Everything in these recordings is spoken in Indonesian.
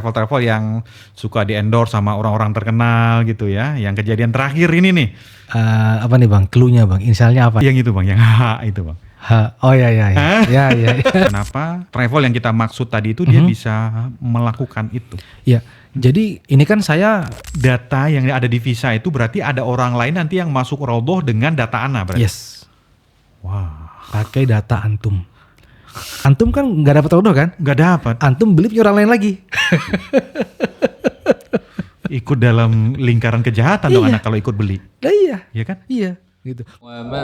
travel-travel yang suka di-endorse sama orang-orang terkenal gitu ya. Yang kejadian terakhir ini nih. Apa nih bang? Cluenya bang? Inisialnya apa? Yang itu bang, yang H itu bang. Oh ya. Ya. Kenapa travel yang kita maksud tadi itu dia bisa melakukan itu? Ya, jadi ini kan saya Data yang ada di visa itu berarti ada orang lain nanti yang masuk Raudhah dengan data Ana berarti? yes Wah, pakai data antum. Antum kan nggak dapat Raudhah kan? nggak dapat. Antum beli punya orang lain lagi. Ikut dalam lingkaran kejahatan dong Iya. anak kalau ikut beli. Nah, iya. Iya kan? Iya, gitu. وما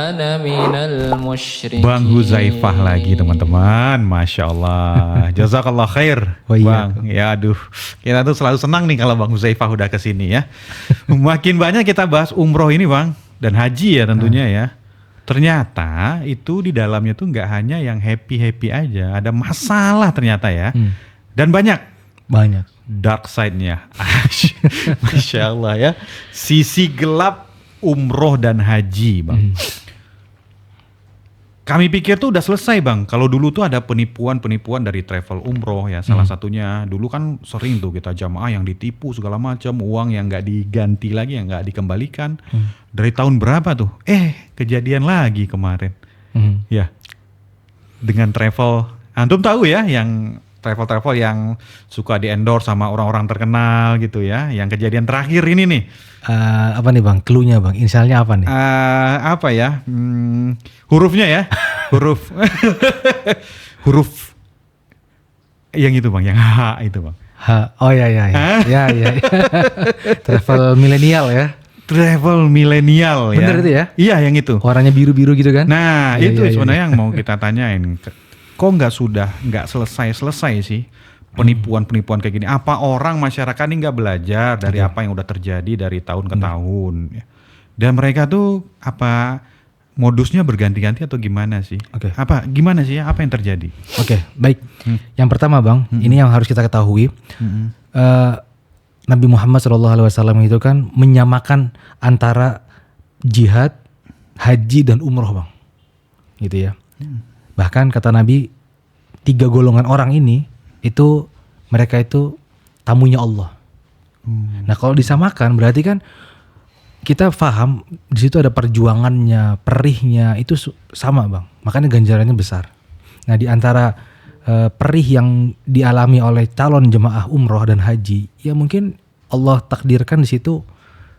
أنا من المشركين. Bang Huzaifah lagi teman-teman, Masya Allah. Jazakallah khair Oh iya. Bang. Ya aduh, kita tuh selalu senang nih kalau Bang Huzaifah udah kesini ya. Makin banyak kita bahas umroh ini Bang, dan haji ya tentunya ya. Ternyata itu di dalamnya tuh nggak hanya yang happy-happy aja, ada masalah ternyata ya. Dan banyak dark side-nya. Masya Allah ya. Sisi gelap umroh dan haji Bang. Kami pikir tuh udah selesai Bang. Kalau dulu tuh ada penipuan-penipuan dari travel umroh ya. Salah satunya dulu kan sering tuh kita jamaah yang ditipu segala macam. Uang yang gak diganti lagi, yang gak dikembalikan. Dari tahun berapa tuh? Kejadian lagi kemarin. Ya. Dengan travel. Antum tahu ya yang travel-travel yang suka di-endorse sama orang-orang terkenal gitu ya. Yang kejadian terakhir ini nih. Apa nih bang? Cluenya bang? Inisialnya apa nih? Apa ya? Hurufnya ya. Huruf yang itu bang, yang H itu bang. Oh ya. Ya. Travel milenial ya. Travel milenial ya. Bener itu ya? Iya yang itu. Warnanya biru-biru gitu kan? Nah Iya, itu iya, sebenarnya yang mau kita tanyain. Kok nggak selesai sih penipuan-penipuan kayak gini? Apa orang masyarakat ini nggak belajar dari apa yang udah terjadi dari tahun ke tahun? Dan mereka tuh apa modusnya berganti-ganti atau gimana sih? Oke. Gimana sih ya? Apa yang terjadi? Oke, baik. Yang pertama bang, ini yang harus kita ketahui. Nabi Muhammad SAW itu kan menyamakan antara jihad, haji dan umroh bang, gitu ya. Bahkan kata Nabi 3 golongan orang ini itu mereka itu tamunya Allah. Nah kalau disamakan berarti kan kita paham di situ ada perjuangannya, perihnya itu sama bang. Makanya ganjarannya besar. Nah di antara perih yang dialami oleh calon jemaah umroh dan haji, ya mungkin Allah takdirkan di situ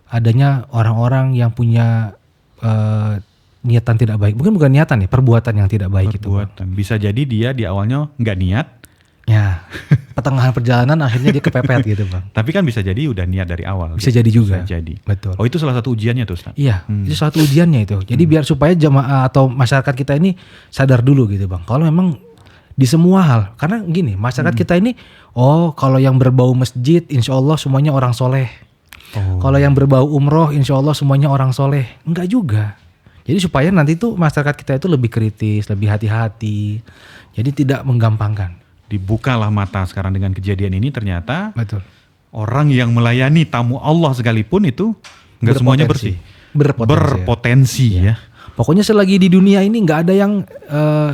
adanya orang-orang yang punya niatan tidak baik. Mungkin bukan niatan ya, perbuatan yang tidak baik itu. Bisa jadi dia di awalnya nggak niat. Ya, pertengahan perjalanan akhirnya dia kepepet gitu bang. Tapi kan bisa jadi udah niat dari awal. Bisa jadi juga. Bisa jadi. Betul. Oh itu salah satu ujiannya tuh Ustaz? Iya, itu suatu ujiannya itu. Jadi biar supaya jemaah atau masyarakat kita ini sadar dulu gitu bang. Kalau memang di semua hal, karena gini masyarakat kita ini, kalau yang berbau masjid insya Allah semuanya orang soleh. Kalau yang berbau umroh insya Allah semuanya orang soleh. Enggak juga. Jadi supaya nanti tuh masyarakat kita itu lebih kritis, lebih hati-hati. Jadi tidak menggampangkan. Dibukalah mata sekarang dengan kejadian ini ternyata Betul. orang yang melayani tamu Allah sekalipun itu nggak semuanya bersih. Berpotensi ya. Pokoknya selagi di dunia ini nggak ada yang 100%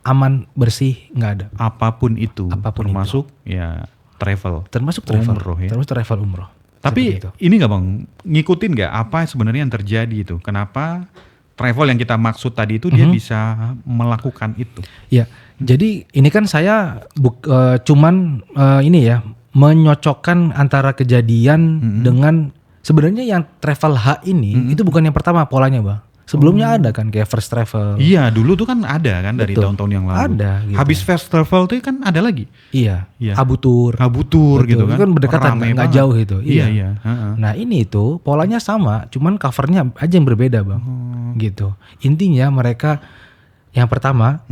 aman, bersih, nggak ada. Apapun itu, termasuk Termasuk travel umroh ya. Termasuk travel umroh. Tapi ini nggak bang, ngikutin nggak apa sebenarnya yang terjadi itu? Kenapa travel yang kita maksud tadi itu dia bisa melakukan itu? Ya, jadi ini kan saya cuman ini ya menyocokkan antara kejadian dengan sebenarnya yang travel H ini itu bukan yang pertama polanya bang. Sebelumnya ada kan kayak first travel. Iya dulu tuh kan ada kan dari tahun-tahun yang lalu. Ada. Gitu. Habis first travel tuh kan ada lagi. Iya. Abu Tur gitu kan. Itu kan berdekatan nggak jauh itu. Iya. Nah ini itu polanya sama, cuman covernya aja yang berbeda bang. Gitu. Intinya mereka yang pertama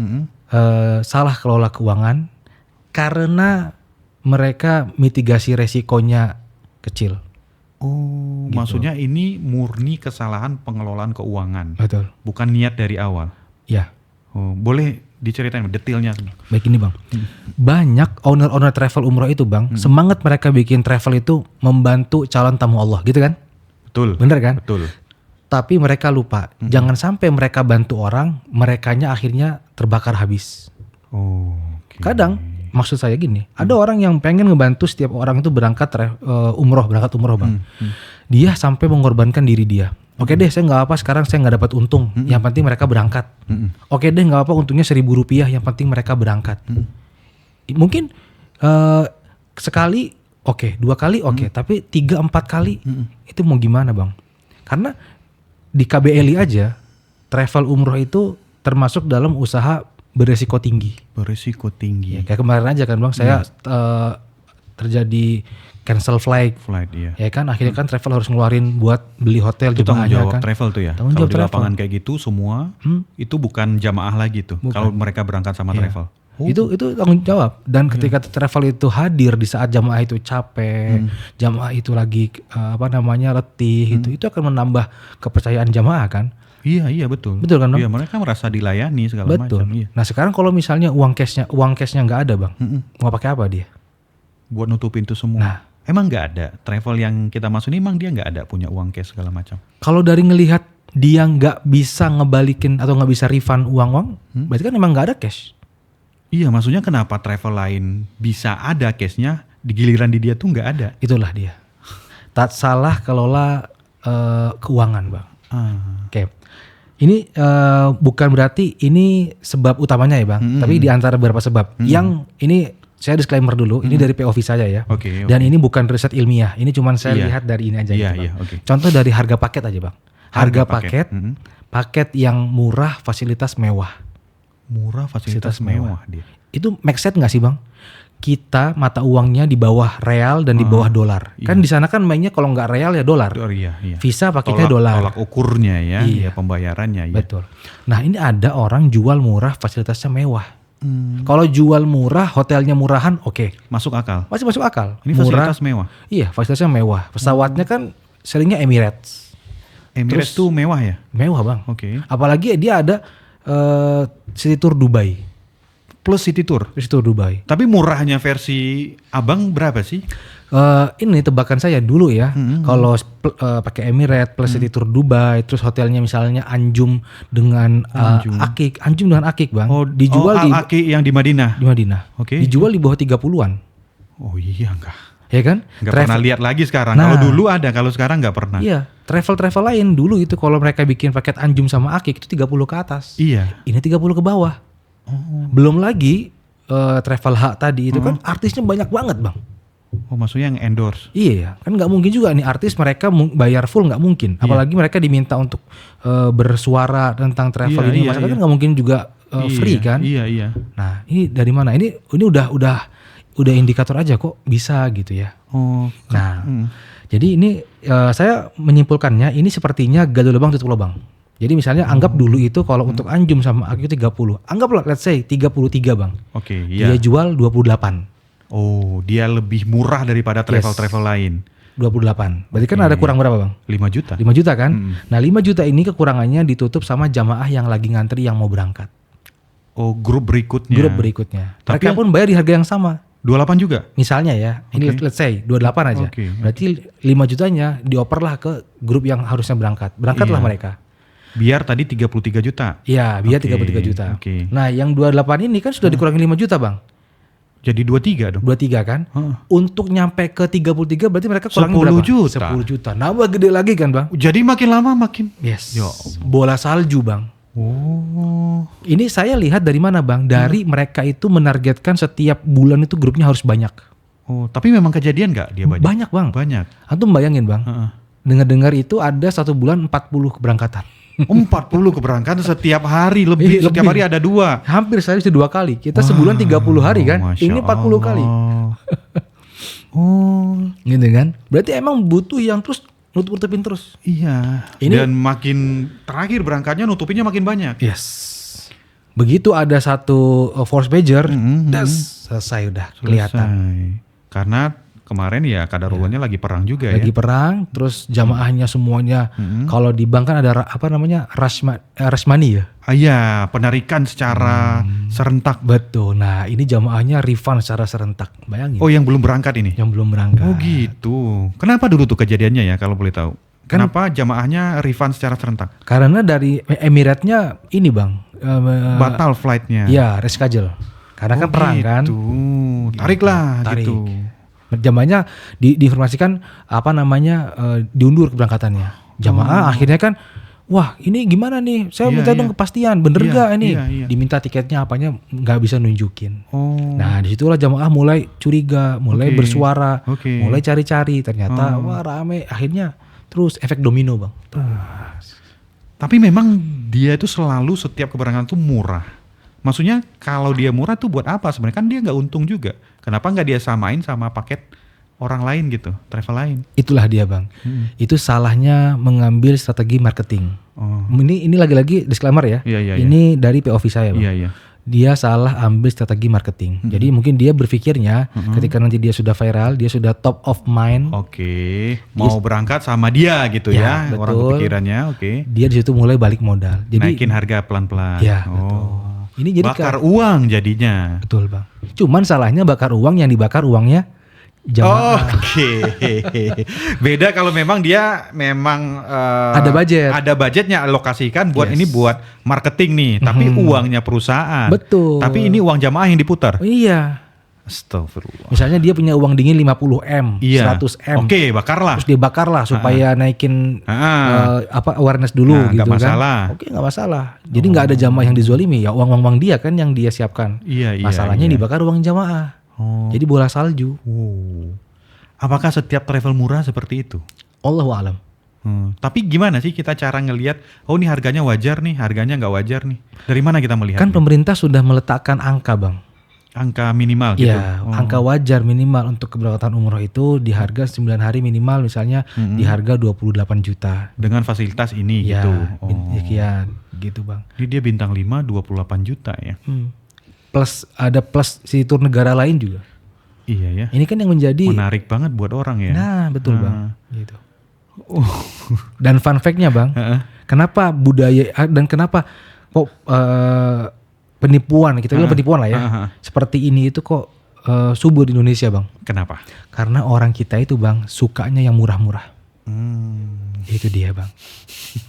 salah kelola keuangan karena mereka mitigasi resikonya kecil. Oh, Gitu. Maksudnya ini murni kesalahan pengelolaan keuangan. Betul. Bukan niat dari awal. Ya. Oh, boleh diceritain detailnya? Baik ini bang. Banyak owner travel umroh itu bang, semangat mereka bikin travel itu membantu calon tamu Allah, gitu kan? Betul. Bener kan? Betul. Tapi mereka lupa, jangan sampai mereka bantu orang, merekanya akhirnya terbakar habis. Oh, oke. Oke. Kadang maksud saya gini, ada orang yang pengen ngebantu setiap orang itu berangkat umroh bang. Dia sampai mengorbankan diri dia. Oke deh, saya nggak apa, sekarang saya nggak dapat untung. Yang penting mereka berangkat. Oke deh, nggak apa, untungnya Rp1.000. Yang penting mereka berangkat. Mungkin sekali oke, 2 kali oke, tapi 3-4 kali itu mau gimana bang? Karena di KBLI aja travel umroh itu termasuk dalam usaha beresiko tinggi. Beresiko tinggi. Ya, kayak kemarin aja kan bang, saya terjadi cancel flight. Iya. Ya kan, akhirnya kan travel harus ngeluarin buat beli hotel Itu tanggung jemaahnya jawab kan. travel tuh ya. Tanggung Kalau jawab di travel. lapangan kayak gitu semua itu bukan jamaah lagi tuh. Kalau mereka berangkat sama travel. Itu tanggung jawab. Dan ketika travel itu hadir di saat jamaah itu capek, jamaah itu lagi letih, itu akan menambah kepercayaan jamaah kan. Iya betul. Betul kan bang? Iya, mereka merasa dilayani segala Betul. macam. Iya. Nah sekarang kalau misalnya uang cashnya nggak ada bang, mau pakai apa dia? Buat nutupin itu semua. Nah. Emang nggak ada travel yang kita masukin, emang dia nggak ada punya uang cash segala macam. Kalau dari ngelihat dia nggak bisa ngebalikin atau nggak bisa refund uang, berarti kan emang nggak ada cash. Iya, maksudnya kenapa travel lain bisa ada cashnya, di giliran di dia tuh nggak ada. Itulah dia. Tak salah kelola keuangan bang. Oke. Ini bukan berarti ini sebab utamanya ya bang, tapi di antara beberapa sebab. Yang ini saya disclaimer dulu, ini dari POV saya ya. Oke. Dan ini bukan riset ilmiah, ini cuma saya lihat dari ini aja gitu bang. Oke. Contoh dari harga paket aja bang. Harga paket, paket. paket yang murah, fasilitas mewah. Murah, fasilitas mewah dia. Itu make sense nggak sih bang? Kita mata uangnya di bawah real dan di bawah dolar. Kan di sana kan mainnya kalau nggak real ya dolar. Iya. Visa paketnya dolar. Tolak ukurnya ya, Iya. pembayarannya. Iya. Betul. Nah ini ada orang jual murah, fasilitasnya mewah. Kalau jual murah, hotelnya murahan, oke. Masuk akal. Masih masuk akal. Ini Murah, fasilitas mewah. iya fasilitasnya mewah. Pesawatnya kan seringnya Emirates. Emirates tuh mewah ya? Mewah bang. Oke. Apalagi dia ada City Tour Dubai. Plus City Tour. City Tour Dubai. Tapi murahnya versi abang berapa sih? Ini tebakan saya dulu ya. Kalau pakai Emirates plus City Tour Dubai, terus hotelnya misalnya Anjum dengan Akik, Anjum dengan Akik bang. Dijual di Akik yang di Madinah. Di Madinah. Oke. Dijual di bawah 30-an. Oh iya enggak. Ya kan? Nggak pernah lihat lagi sekarang. Nah. Kalau dulu ada, kalau sekarang nggak pernah. Iya, travel lain dulu itu kalau mereka bikin paket Anjum sama Akik itu 30 ke atas. Iya. Ini 30 ke bawah. Belum lagi travel hak tadi itu kan artisnya banyak banget bang. Oh maksudnya yang endorse. Iya, kan nggak mungkin juga nih artis mereka bayar full, nggak mungkin. Apalagi mereka diminta untuk bersuara tentang travel ini, masyarakat kan nggak mungkin juga free kan. Iya. Nah ini dari mana? Ini udah indikator aja kok bisa gitu ya. Oh. Nah, jadi ini saya menyimpulkannya ini sepertinya gali lubang tutup lubang. Jadi misalnya anggap dulu itu kalau untuk Anjum sama Akik itu 30. Anggaplah let's say 33 bang. Oke, iya. Dia jual 28. Oh, dia lebih murah daripada travel-travel lain. 28. Berarti kan ada kurang berapa bang? 5 juta. 5 juta kan? Nah 5 juta ini kekurangannya ditutup sama jamaah yang lagi ngantri yang mau berangkat. Oh, grup berikutnya. Grup berikutnya. Tapi Mereka pun bayar di harga yang sama. 28 juga? Misalnya ya, ini let's say 28 aja. Oke. Berarti 5 jutanya dioperlah ke grup yang harusnya berangkat. Berangkatlah mereka. Biar tadi 33 juta. Iya, biar 33 juta. Oke. Nah, yang 28 ini kan sudah dikurangi 5 juta, Bang. Jadi 23 dong. 23 kan? Untuk nyampe ke 33 berarti mereka kurangi 10 berapa? juta. 10 juta. Nambah gede lagi kan, Bang? Jadi makin lama makin. Yes. Ya Bola salju, Bang. Oh. Ini saya lihat dari mana, Bang? Dari mereka itu menargetkan setiap bulan itu grupnya harus banyak. Oh, tapi memang kejadian nggak dia banyak? Banyak, Bang. Banyak. Antum bayangin, Bang. Dengar-dengar itu ada satu bulan 40 keberangkatan. 40 keberangkatan setiap hari lebih. Setiap hari ada 2. Hampir sehari 2 kali. Kita sebulan 30 hari kan. Masya Ini 40 kali. Oh. Gitu kan. Berarti emang butuh yang terus nutup-nutupin terus. Iya. Ini- Dan makin terakhir berangkatnya nutupinnya makin banyak. Yes. Begitu ada satu force major, das selesai udah kelihatan. Selesai. Karena kemarin ya kadarulahnya lagi perang juga Lagi ya. perang, terus jamaahnya semuanya kalau di bank kan ada apa namanya rashmani ya. Iya, penarikan secara serentak. Betul. Nah ini jamaahnya refund secara serentak. Bayangin. Oh, yang belum berangkat ini? Yang belum berangkat. Oh gitu. Kenapa dulu tuh kejadiannya ya kalau boleh tahu? Kenapa jamaahnya refund secara serentak? Karena dari Emiratnya ini bang. Batal flightnya. Ya reschedule. Karena kan perang kan. Tarik lah Tarik. gitu. Jamaahnya diinformasikan diundur keberangkatannya. Jamaah akhirnya kan, wah ini gimana nih? Saya Iya, minta iya. dong kepastian, bener Iya, gak ini? iya. Diminta tiketnya apanya nggak bisa nunjukin. Oh. Nah disitulah jamaah mulai curiga, mulai Oke. bersuara, Oke. mulai cari-cari. Ternyata wah rame. Akhirnya terus efek domino bang. Tapi memang dia itu selalu setiap keberangkatan itu murah. Maksudnya kalau dia murah tuh buat apa sebenarnya? Kan dia nggak untung juga. Kenapa nggak dia samain sama paket orang lain gitu, travel lain? Itulah dia bang. Itu salahnya mengambil strategi marketing. Oh. Ini lagi-lagi disclaimer ya. Iya, iya, Ini dari POV saya bang. Iya, iya. Dia salah ambil strategi marketing. Jadi mungkin dia berpikirnya ketika nanti dia sudah viral, dia sudah top of mind. Oke, mau berangkat sama dia gitu Ya, ya, orang betul. kepikirannya. Oke, Dia di situ mulai balik modal. Jadi naikin harga pelan-pelan. Ya, Oh. ini jadi Bakar uang jadinya. betul bang. Cuman salahnya bakar uang, yang dibakar uangnya jamaah. Oke, beda kalau memang dia Ada budget. ada budgetnya alokasikan buat Yes. ini buat marketing nih, tapi uangnya perusahaan. Betul. Tapi ini uang jamaah yang diputar. Oh, iya. Astagfirullah. Misalnya dia punya uang dingin 50 M, Iya. 100 M. Oke, bakarlah. Terus dia bakar lah supaya naikin awareness dulu Nah, gitu nggak masalah. kan. Oke, nggak masalah. Jadi nggak ada jamaah yang dizolimi, ya uang dia kan yang dia siapkan. Iya, iya. Masalahnya iya. dibakar uang jamaah. Oh. Jadi bola salju. Wow. Apakah setiap travel murah seperti itu? Allahu alam. Tapi gimana sih kita cara ngelihat, oh ini harganya wajar nih, harganya nggak wajar nih. Dari mana kita melihat? Kan pemerintah sudah meletakkan angka, Bang. Angka minimal gitu. Iya, angka wajar minimal untuk keberangkatan umroh itu di harga 9 hari minimal misalnya di harga 28 juta. Dengan fasilitas ini Ya, gitu. sekian gitu, Bang. Ini dia bintang 5 28 juta ya. Plus ada plus si tur negara lain juga. Iya ya. Ini kan yang menjadi Menarik banget buat orang ya. Nah, betul Bang. Gitu. Dan fun fact-nya Bang, kenapa budaya dan kenapa kok penipuan, kita bilang penipuan lah ya. Seperti ini itu kok subur di Indonesia Bang. Kenapa? Karena orang kita itu Bang sukanya yang murah-murah. Itu dia Bang.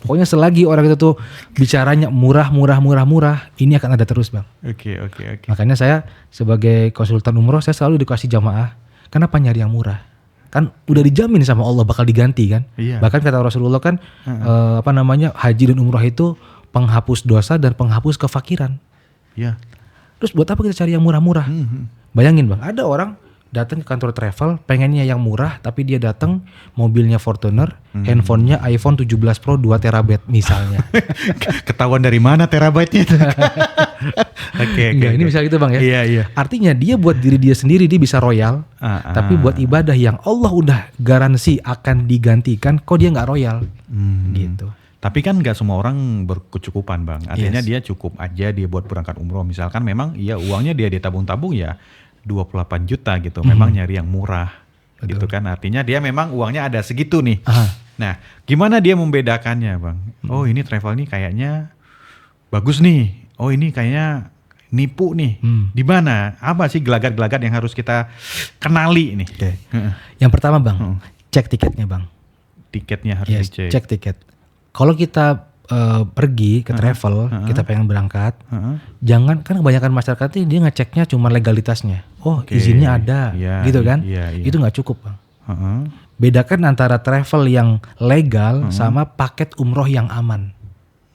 Pokoknya selagi orang itu tuh bicaranya murah, ini akan ada terus Bang. Oke. Makanya saya sebagai konsultan umroh saya selalu edukasi jamaah, kenapa nyari yang murah? Kan udah dijamin sama Allah bakal diganti kan. Iya. Bahkan kata Rasulullah kan haji dan umroh itu penghapus dosa dan penghapus kefakiran. Iya. Terus buat apa kita cari yang murah-murah? Bayangin Bang, ada orang datang ke kantor travel pengennya yang murah tapi dia datang mobilnya Fortuner, handphonenya iPhone 17 Pro 2 terabyte misalnya. Ketahuan dari mana terabyte-nya itu? Oke. Enggak, ini misalnya gitu Bang ya. Iya. Artinya dia buat diri dia sendiri dia bisa royal, tapi buat ibadah yang Allah udah garansi akan digantikan, kok dia nggak royal, gitu. Tapi kan nggak semua orang berkecukupan Bang. Artinya Yes. dia cukup aja dia buat berangkat umroh. Misalkan memang ya uangnya dia ditabung-tabung ya 28 juta gitu. Memang nyari yang murah. Gitu kan. Artinya dia memang uangnya ada segitu nih. Nah gimana dia membedakannya Bang? Oh ini travel nih kayaknya bagus nih. Oh ini kayaknya nipu nih. Di mana? Apa sih gelagat-gelagat yang harus kita kenali nih? Oke. Yang pertama Bang, cek tiketnya Bang. Tiketnya harus Yes, dicek. cek tiket. Kalau kita pergi ke travel, kita pengen berangkat, jangan, kan kebanyakan masyarakat ini dia ngeceknya cuma legalitasnya. Oh izinnya ada, Iya, gitu kan? iya. Itu nggak cukup Bang. Bedakan antara travel yang legal sama paket umroh yang aman.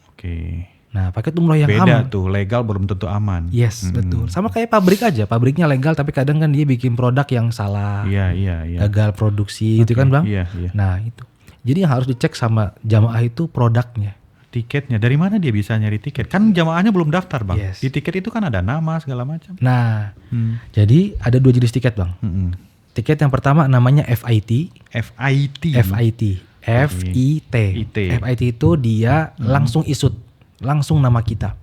Oke. Nah paket umroh yang Beda aman. tuh, legal belum tentu aman. Yes, betul. Sama kayak pabrik aja, pabriknya legal tapi kadang kan dia bikin produk yang salah, Iya. gagal produksi, itu kan Bang? Iya. Nah itu. Jadi yang harus dicek sama jamaah itu produknya. Tiketnya, dari mana dia bisa nyari tiket? Kan jamaahnya belum daftar Bang. Yes. Di tiket itu kan ada nama segala macam. Nah, jadi ada 2 jenis tiket Bang. Tiket yang pertama namanya FIT. FIT. FIT itu dia langsung isut, langsung nama kita.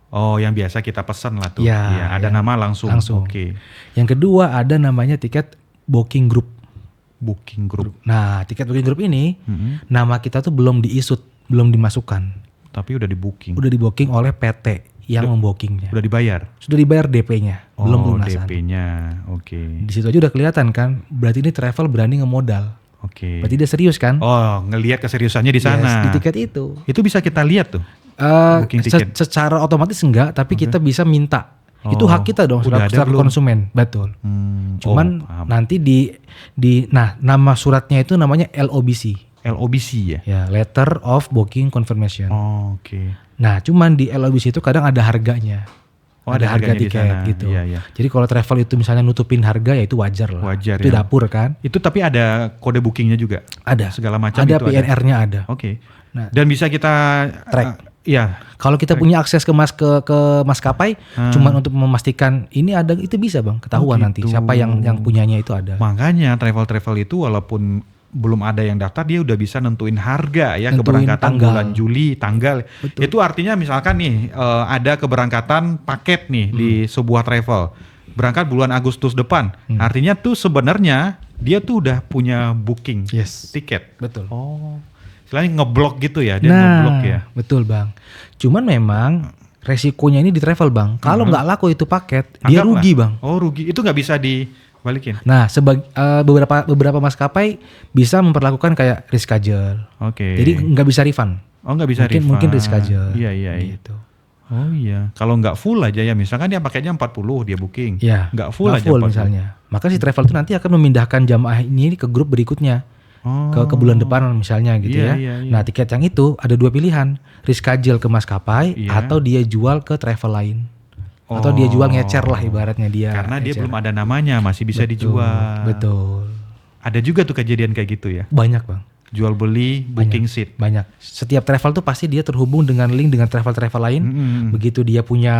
Oh, yang biasa kita pesan lah tuh. Ya, Iya, ada nama langsung. Oke. Yang kedua ada namanya tiket booking group. Booking group. Nah, tiket booking group ini nama kita tuh belum diisut, belum dimasukkan. Tapi udah di booking. Udah di booking oleh PT yang membookingnya. Udah dibayar. Sudah dibayar DP-nya, belum lunasan. DP-nya. Oke. Di situ aja udah kelihatan kan, berarti ini travel berani ngemodal. Oke. Berarti dia serius kan? Oh, ngelihat keseriusannya di sana. Yes, di tiket itu. Itu bisa kita lihat tuh. Booking tiket. Secara otomatis enggak, tapi kita bisa minta Itu hak kita dong udah ada selaku belum? konsumen, betul. Cuman paham. nanti nah nama suratnya itu namanya LOBC. LOBC ya? Ya, Letter of Booking Confirmation. Oke. Nah, cuman di LOBC itu kadang ada harganya. Oh, ada harga harganya di tiket sana. gitu. Iya, iya. Jadi kalau travel itu misalnya nutupin harga ya itu wajar lah. Wajar itu ya. dapur kan? Itu tapi ada kode bookingnya juga? Ada. Segala macam Ada itu PNR-nya ada. Oke. Nah, Dan bisa kita track. Iya. Kalau kita punya akses ke maskapai, cuman untuk memastikan ini ada, itu bisa bang, ketahuan nanti gitu. siapa yang punyanya itu ada. Makanya travel itu walaupun belum ada yang daftar, dia udah bisa nentuin harga ya, Nentuin keberangkatan tanggal. bulan Juli, tanggal. Betul. Itu artinya misalkan nih ada keberangkatan paket nih di sebuah travel. Berangkat bulan Agustus depan. Artinya tuh sebenarnya dia tuh udah punya booking Yes. tiket. Betul. Oh. Istilahnya ngeblok gitu ya, dia ngeblok ya. Betul bang. Cuman memang resikonya ini di travel bang. Kalau nggak laku itu paket, dia Anggaplah. rugi bang. Oh, rugi. Itu nggak bisa dibalikin. Nah, beberapa maskapai bisa memperlakukan kayak reschedule. Oke. Jadi nggak bisa refund. Oh, nggak bisa refund. Mungkin reschedule. Iya, iya, iya. Gitu. Oh iya, kalau nggak full aja ya, misalkan dia paketnya 40 dia booking, Ya, nggak full nggak aja full 40. misalnya. Maka si travel itu nanti akan memindahkan jamaah ini ke grup berikutnya. Oh. Ke bulan depan misalnya gitu Iya, ya. iya, iya. Nah, tiket yang itu ada dua pilihan, reschedule ke maskapai Iya. atau dia jual ke travel lain. Atau dia jual ngecer lah ibaratnya dia. Karena dia ngecer. belum ada namanya, masih bisa Betul, dijual. Betul. Ada juga tuh kejadian kayak gitu ya, Banyak bang. jual beli, booking seat. Banyak. Setiap travel tuh pasti dia terhubung dengan link dengan travel-travel lain. Begitu dia punya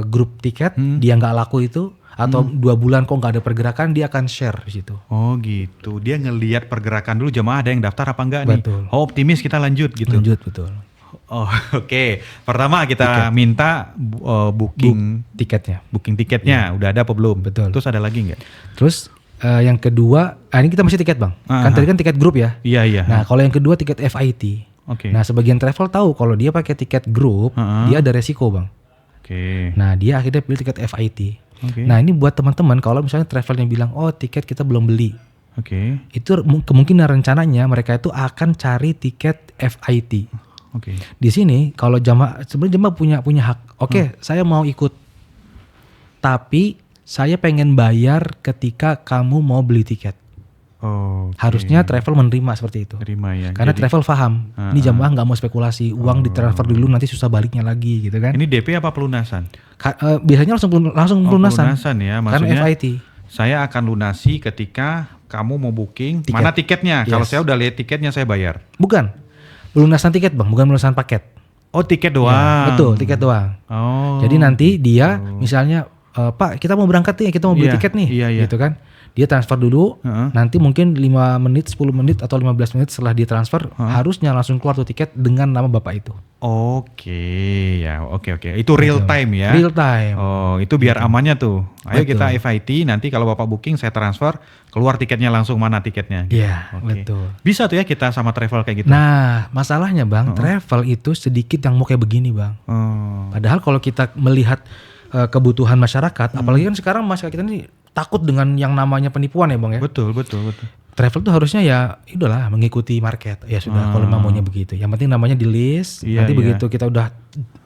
grup tiket, dia nggak laku itu atau 2 bulan kok nggak ada pergerakan, dia akan share di situ. Oh gitu, dia ngelihat pergerakan dulu jemaah ada yang daftar apa enggak nih. Betul. Oh optimis kita lanjut gitu. Lanjut betul. Oh oke. Pertama kita minta booking tiketnya, udah ada apa belum? Betul. Terus ada lagi nggak? Terus yang kedua, ini kita masih tiket bang. Kan tadi kan tiket grup ya. Iya iya. Nah kalau yang kedua tiket FIT. Oke. Nah sebagian travel tahu kalau dia pakai tiket grup, dia ada resiko bang. Oke. Nah dia akhirnya pilih tiket FIT. Oke. Nah ini buat teman-teman kalau misalnya travelnya bilang, oh tiket kita belum beli. Oke. Itu kemungkinan rencananya mereka itu akan cari tiket FIT. Oke. Di sini kalau sebenarnya jamaah punya hak. Oke, saya mau ikut. Tapi saya pengen bayar ketika kamu mau beli tiket. Oh. Harusnya travel menerima seperti itu. Terima ya. Karena Jadi, travel paham, ini jamaah nggak mau spekulasi, uang ditransfer dulu nanti susah baliknya lagi gitu kan. ini DP apa pelunasan? Biasanya langsung pelunasan. Pelunasan ya, Karena maksudnya FIT. saya akan lunasi ketika kamu mau booking. Tiket. Mana tiketnya? Yes. Kalau saya udah lihat tiketnya saya bayar. Bukan. Pelunasan tiket bang, bukan pelunasan paket. Oh tiket Ya, doang. betul, tiket doang. Oh. Jadi nanti dia misalnya, Pak kita mau berangkat nih, kita mau beli Iya, tiket nih, iya, iya. gitu kan. Dia transfer dulu, nanti mungkin 5 menit, 10 menit atau 15 menit setelah dia transfer, harusnya langsung keluar tuh tiket dengan nama bapak itu. Oke ya, oke. Itu real time ya. Real time. Oh itu biar amannya tuh. Ayo Betul. kita FIT, nanti kalau bapak booking saya transfer, keluar tiketnya langsung mana tiketnya. Gitu. Iya, Oke. betul. Bisa tuh ya kita sama travel kayak gitu. Nah, masalahnya bang, travel itu sedikit yang mau kayak begini bang. Oh. Padahal kalau kita melihat kebutuhan masyarakat, apalagi kan sekarang masyarakat kita ini takut dengan yang namanya penipuan ya bang ya. Betul. Travel tuh harusnya ya udahlah mengikuti market. Ya sudah kalau memang maunya begitu. Yang penting namanya di list. Iya, Nanti iya. begitu kita udah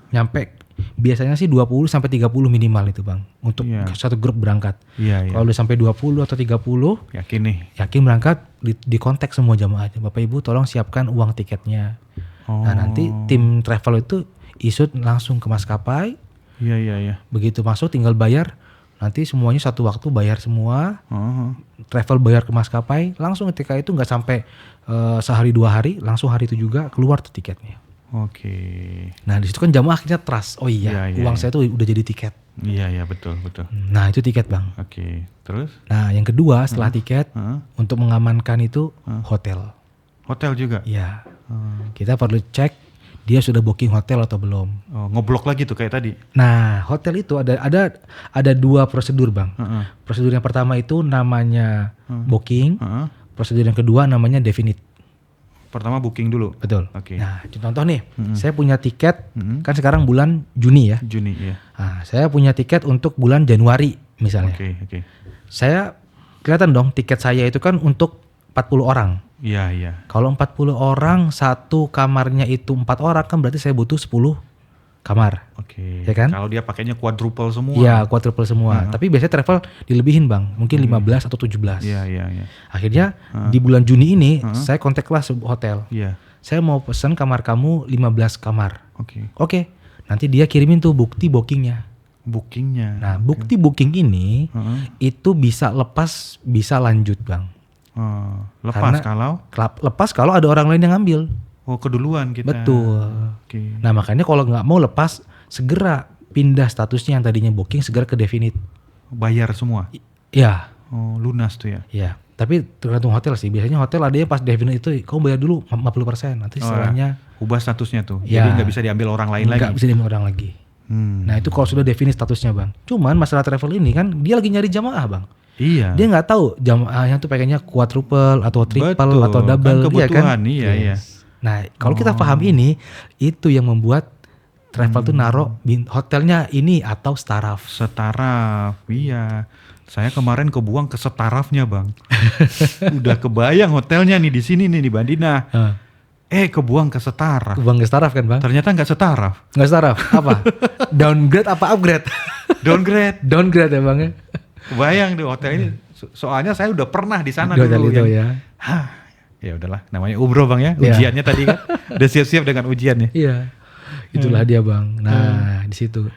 nyampe, biasanya sih 20 sampai 30 minimal itu bang untuk Iya. satu grup berangkat. Iya. Kalau udah sampai 20 atau 30, Yakin nih. yakin berangkat di kontak semua jamaahnya. Bapak Ibu tolong siapkan uang tiketnya. Oh. Nah, nanti tim travel itu isut langsung ke maskapai. Iya. Begitu masuk tinggal bayar. Nanti semuanya satu waktu bayar semua. Oh. Travel bayar ke maskapai, langsung ketika itu nggak sampai sehari 2 hari, langsung hari itu juga keluar tuh tiketnya. Oke. Nah di situ kan jamaah akhirnya trust. Oh iya, Iya, uang iya. saya tuh udah jadi tiket. Iya betul. Nah itu tiket bang. Oke. Terus Nah yang kedua setelah tiket, Heeh. untuk mengamankan itu hotel. hotel juga. Iya. Kita perlu cek dia sudah booking hotel atau belum. Oh, ngeblok lagi tuh kayak tadi. Nah hotel itu ada 2 prosedur bang. Prosedur yang pertama itu namanya booking. Heeh. Prosedur yang kedua namanya definite. Pertama booking dulu. Betul. Oke. Nah, contoh nih, saya punya tiket kan sekarang bulan Juni ya. Juni ya. Nah, saya punya tiket untuk bulan Januari misalnya. Oke. Saya kelihatan dong tiket saya itu kan untuk 40 orang. Iya. Kalau 40 orang, satu kamarnya itu 4 orang kan berarti saya butuh 10 kamar. Oke. Ya kan? Kalau dia pakainya quadruple semua. Iya, quadruple semua. Tapi biasanya travel dilebihin Bang, mungkin 15 atau 17. Iya. Akhirnya di bulan Juni ini saya kontaklah sebuah hotel. Iya. Saya mau pesan kamar kamu 15 kamar. Oke. Oke. Nanti dia kirimin tuh bukti bookingnya. Bookingnya. Nah, bukti booking ini itu bisa lepas, bisa lanjut Bang. Lepas Karena- kalau? Lepas kalau ada orang lain yang ngambil. Oh, keduluan kita. Betul. Oke. Nah, makanya kalau nggak mau lepas, segera pindah statusnya yang tadinya booking segera ke definite. Bayar semua. Ya, Oh, lunas tuh ya. ya. Tapi tergantung hotel sih. Biasanya hotel ada yang pas definite itu kamu bayar dulu 50%. Nanti setelahnya Ubah statusnya tuh. Ya. Jadi nggak bisa diambil orang lain nggak lagi. bisa diambil orang lagi. Nah, itu kalau sudah definite statusnya Bang. Cuman masalah travel ini kan dia lagi nyari jamaah Bang. Iya. Dia nggak tahu jamaahnya tuh pengennya quadruple atau triple Betul. atau double, Kan iya kebutuhan, iya. Nah, kalau kita paham ini, itu yang membuat travel tuh naruh hotelnya ini atau staraf. Setaraf, iya. Saya kemarin kebuang ke setarafnya Bang. Udah kebayang hotelnya nih di sini nih di Bandina. Kebuang ke setaraf. Bang nggak staraf kan Bang? Ternyata nggak setaraf. Nggak staraf, apa? Downgrade apa upgrade? Downgrade. Downgrade ya Bang ya? Kebayang tuh hotel ini. Soalnya saya udah pernah di sana Di hotel dulu. itu yang- ya. Ya udahlah, namanya umroh Bang ya. Iya. Ujiannya tadi kan. Udah siap-siap dengan ujiannya. Iya, itulah dia Bang. Nah, di situ.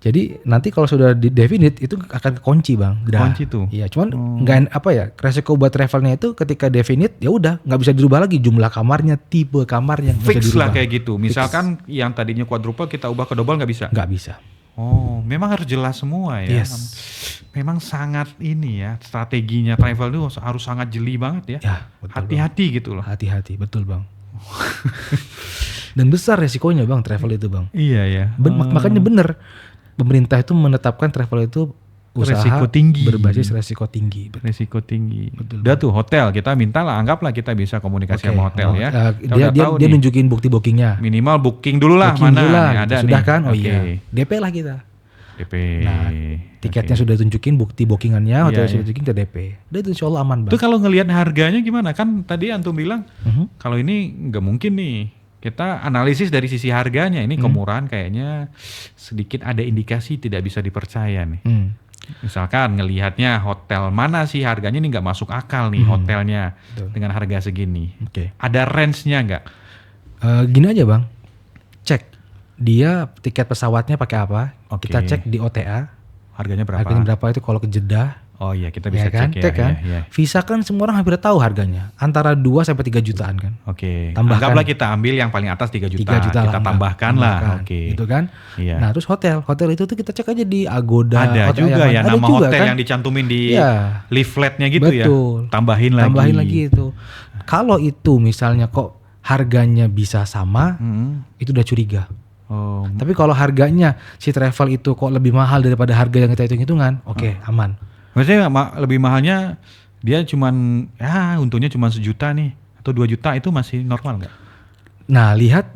Jadi nanti kalau sudah di definite itu akan kunci Bang. Kunci tuh. Iya, cuman nggak apa ya, resiko buat travelnya itu ketika definite ya udah nggak bisa dirubah lagi jumlah kamarnya, tipe kamarnya nggak bisa Fix dirubah. lah kayak gitu. Misalkan yang tadinya quadruple kita ubah ke double nggak bisa. Nggak bisa. Oh, memang harus jelas semua ya. Yes. Memang sangat ini ya, strateginya travel itu harus sangat jeli banget ya. Ya, betul, Hati-hati gitu loh. Hati-hati, betul Bang. Dan besar resikonya Bang travel itu Bang. Iya ya. Makanya bener pemerintah itu menetapkan travel itu usaha Resiko tinggi. berbasis resiko tinggi. Resiko tinggi. Betul, Udah tuh hotel kita mintalah, anggaplah kita bisa komunikasi Oke, sama hotel oh, ya. Kita dia udah dia, tahu dia nih, nunjukin bukti bookingnya. minimal booking dulu lah Booking mana dulu lah, nih, gitu. ada Sudah nih. kan? Oh Oke. iya. DP lah kita. DP. Nah, tiketnya sudah tunjukin bukti bookingannya, hotel sudah tunjukin ke DP. Udah itu insya Allah aman Bang. Itu kalau ngelihat harganya gimana? Kan tadi antum bilang kalau ini nggak mungkin nih. Kita analisis dari sisi harganya ini kemurahan kayaknya sedikit ada indikasi tidak bisa dipercaya nih. Misalkan ngelihatnya hotel mana sih harganya ini nggak masuk akal nih hotelnya dengan harga segini. Oke. Ada range-nya nggak? Gini aja Bang. Cek dia tiket pesawatnya pakai apa? Oke. Kita cek di OTA. Harganya berapa? Harganya berapa itu kalau ke Jeddah. Oh iya kita bisa Ya kan? cek ya. Cek kan? Ya. Visa kan semua orang hampir tahu harganya. Antara 2 sampai 3 jutaan kan. Oke. Tambahkan. Anggaplah kita ambil yang paling atas 3 juta. 3 juta Kita lah, tambahkan lah. Oke. Gitu kan. Iya. Nah, terus hotel itu tuh kita cek aja di Agoda. Ada Hotel juga Ayaman. ya Ada nama juga hotel kan? yang dicantumin di Iya. leafletnya gitu ya. Betul. Tambahin lagi. itu. Kalau itu misalnya kok harganya bisa sama, itu udah curiga. Oh, Tapi kalau harganya si travel itu kok lebih mahal daripada harga yang kita hitung-hitungan, oke, aman. maksudnya lebih mahalnya dia cuman ya untungnya cuma 1 juta nih atau 2 juta itu masih normal nggak? Nah, lihat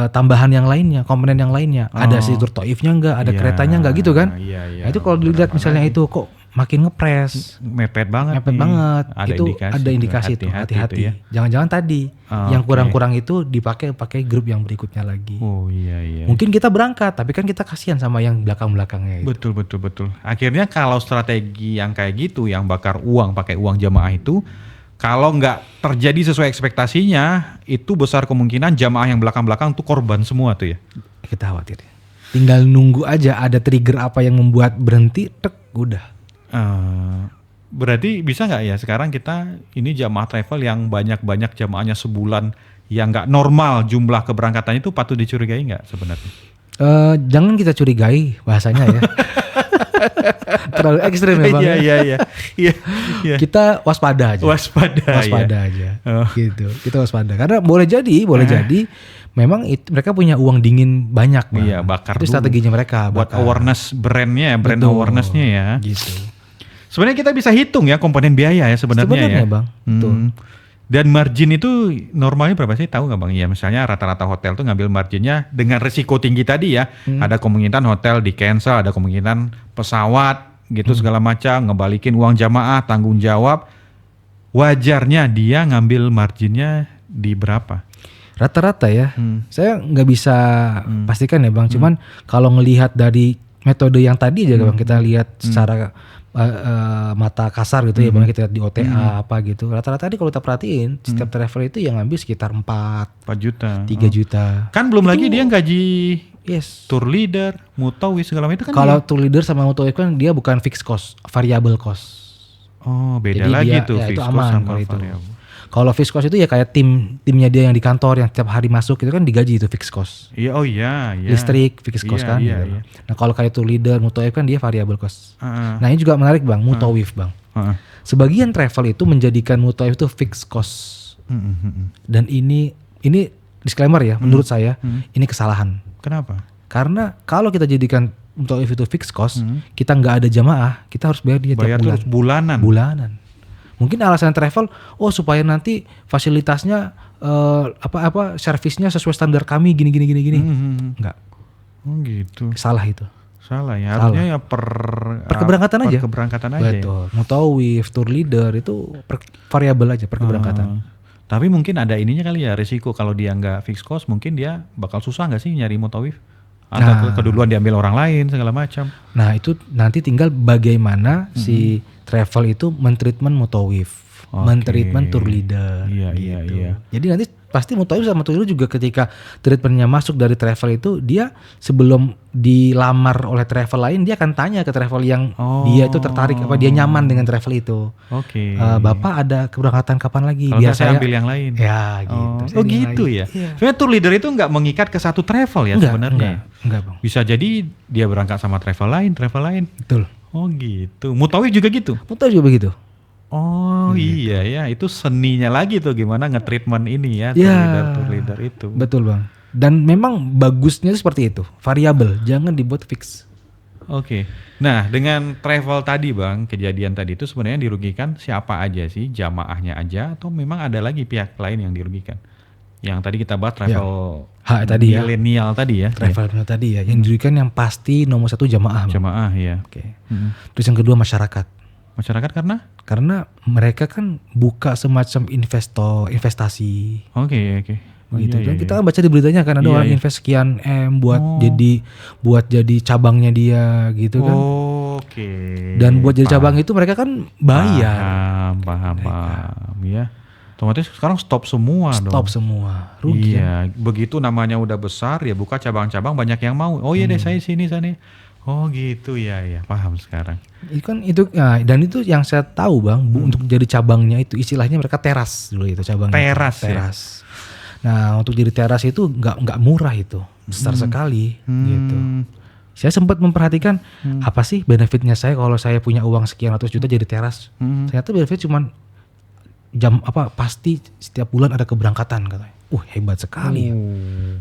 tambahan yang lainnya, komponen yang lainnya. Ada fitur Taifnya enggak, ada Iya, keretanya enggak gitu kan? iya. Nah, itu kalau dilihat misalnya itu kok makin ngepres, Mepet banget. mepet nih. banget. Ada Itu indikasi. ada indikasi itu, hati-hati. ya. Jangan-jangan tadi Oh, yang oke. kurang-kurang itu pakai grup yang berikutnya lagi. Oh iya. Mungkin kita berangkat, tapi kan kita kasihan sama yang belakang-belakangnya itu. Betul. Akhirnya kalau strategi yang kayak gitu, yang bakar uang pakai uang jamaah itu, kalau nggak terjadi sesuai ekspektasinya, itu besar kemungkinan jamaah yang belakang-belakang tuh korban semua tuh ya. Kita khawatir. Tinggal nunggu aja ada trigger apa yang membuat berhenti, tek, udah. Berarti bisa nggak ya sekarang kita ini jamaah travel yang banyak jamaahnya sebulan yang nggak normal jumlah keberangkatannya itu patut dicurigai nggak sebenarnya? Jangan kita curigai bahasanya ya. Terlalu ekstrim ya Bang. Iya. Kita waspada aja. Waspada aja. Oh. Gitu. Kita waspada. Karena boleh jadi memang mereka punya uang dingin banyak Bang. Iya, bakar itu dulu. strateginya mereka. Buat bakar. awareness brandnya, brand Betul. awarenessnya ya. Gitu. Sebenarnya kita bisa hitung ya komponen biaya ya sebenarnya ya. Bang. Betul. Dan margin itu normalnya berapa sih? Tahu nggak Bang? Iya, misalnya rata-rata hotel tuh ngambil marginnya dengan resiko tinggi tadi ya. Ada kemungkinan hotel di cancel, ada kemungkinan pesawat gitu segala macam, ngebalikin uang jamaah, tanggung jawab. Wajarnya dia ngambil marginnya di berapa? Rata-rata ya. Saya nggak bisa pastikan ya Bang. Cuman kalau ngelihat dari metode yang tadi aja Bang, kita lihat secara mata kasar gitu ya Bang, kita lihat di OTA apa gitu. Rata-rata tadi kalau kita perhatiin setiap travel itu yang ngambil sekitar 4 juta. 3 juta. Kan belum lagi dia gaji Yes. tour leader, mutawif segala macam itu kan. Kalau tour leader sama mutawif kan dia bukan fixed cost, variable cost. Oh, beda Jadi lagi dia, tuh ya, itu fixed aman cost sama kalau itu. variable. Kalau fixed cost itu ya kayak timnya dia yang di kantor yang tiap hari masuk itu kan digaji itu fixed cost. Iya, oh iya. Listrik fixed cost Iya, kan. iya, gitu. iya. Nah kalau kayak tour leader, mutawif kan dia variable cost. Heeh. Nah ini juga menarik Bang, mutawif Bang. Heeh. Sebagian travel itu menjadikan mutawif itu fixed cost. Dan ini disclaimer ya, menurut saya ini kesalahan. Kenapa? Karena kalau kita jadikan mutawif itu fixed cost, kita nggak ada jamaah, kita harus bayar dia Bayar tiap bulan. terus bulanan. Bulanan. Mungkin alasan travel, supaya nanti fasilitasnya servisnya sesuai standar kami gini. Enggak, Oh gitu. salah itu. Salah ya. Harusnya ya per keberangkatan aja. Per keberangkatan aja. Ya. Betul. Mutawif, tour leader itu variabel aja per keberangkatan. Tapi mungkin ada ininya kali ya, risiko kalau dia nggak fixed cost mungkin dia bakal susah nggak sih nyari mutawif? Atau keduluan diambil orang lain segala macam. Nah itu nanti tinggal bagaimana si travel itu mentreatment mutawif, mentreatment tour leader. Iya. Jadi nanti pasti mutawif sama tour leader juga ketika treatmentnya masuk dari travel itu, dia sebelum dilamar oleh travel lain dia akan tanya ke travel yang dia itu tertarik apa dia nyaman dengan travel itu. Oke. Bapak ada keberangkatan kapan lagi? Kalau Biar saya ambil yang lain. Ya gitu. Oh gitu ya. Sebenarnya tour leader itu nggak mengikat ke satu travel ya sebenarnya. Enggak Bang. Bisa jadi dia berangkat sama travel lain. Betul. Oh gitu. Mutawif juga gitu. Mutawif juga begitu. Oh iya ya, itu seninya lagi tuh gimana nge-treatment ini ya, tour leader itu. Betul Bang. Dan memang bagusnya seperti itu, variabel, jangan dibuat fix. Oke. Nah, dengan travel tadi Bang, kejadian tadi itu sebenarnya dirugikan siapa aja sih? Jamaahnya aja atau memang ada lagi pihak lain yang dirugikan? Yang tadi kita bahas travel tadi ya. milenial tadi ya. Travel tadi ya, yang dirugikan yang pasti nomor 1 jamaah. Bang. Jamaah ya. Oke. Terus yang kedua masyarakat. Masyarakat Karena mereka kan buka semacam investasi. Oke. Gitu. Dan kita kan baca di beritanya kan ada orang invest sekian M buat jadi cabangnya dia gitu kan. Oke. Dan buat jadi cabang itu mereka kan bayar. Paham ya. Otomatis sekarang stop semua dong. Stop semua. Rugi. Iya, begitu namanya udah besar ya buka cabang-cabang banyak yang mau. Oh iya deh saya sini sana. Oh gitu ya, paham sekarang. Dan itu yang saya tahu Bang, untuk jadi cabangnya itu istilahnya mereka teras dulu itu cabangnya. Teras. Ya? Nah untuk jadi teras itu nggak murah itu, besar sekali gitu. Saya sempat memperhatikan apa sih benefitnya saya kalau saya punya uang sekian ratus juta jadi teras. Ternyata benefit cuman pasti setiap bulan ada keberangkatan katanya. Hebat sekali.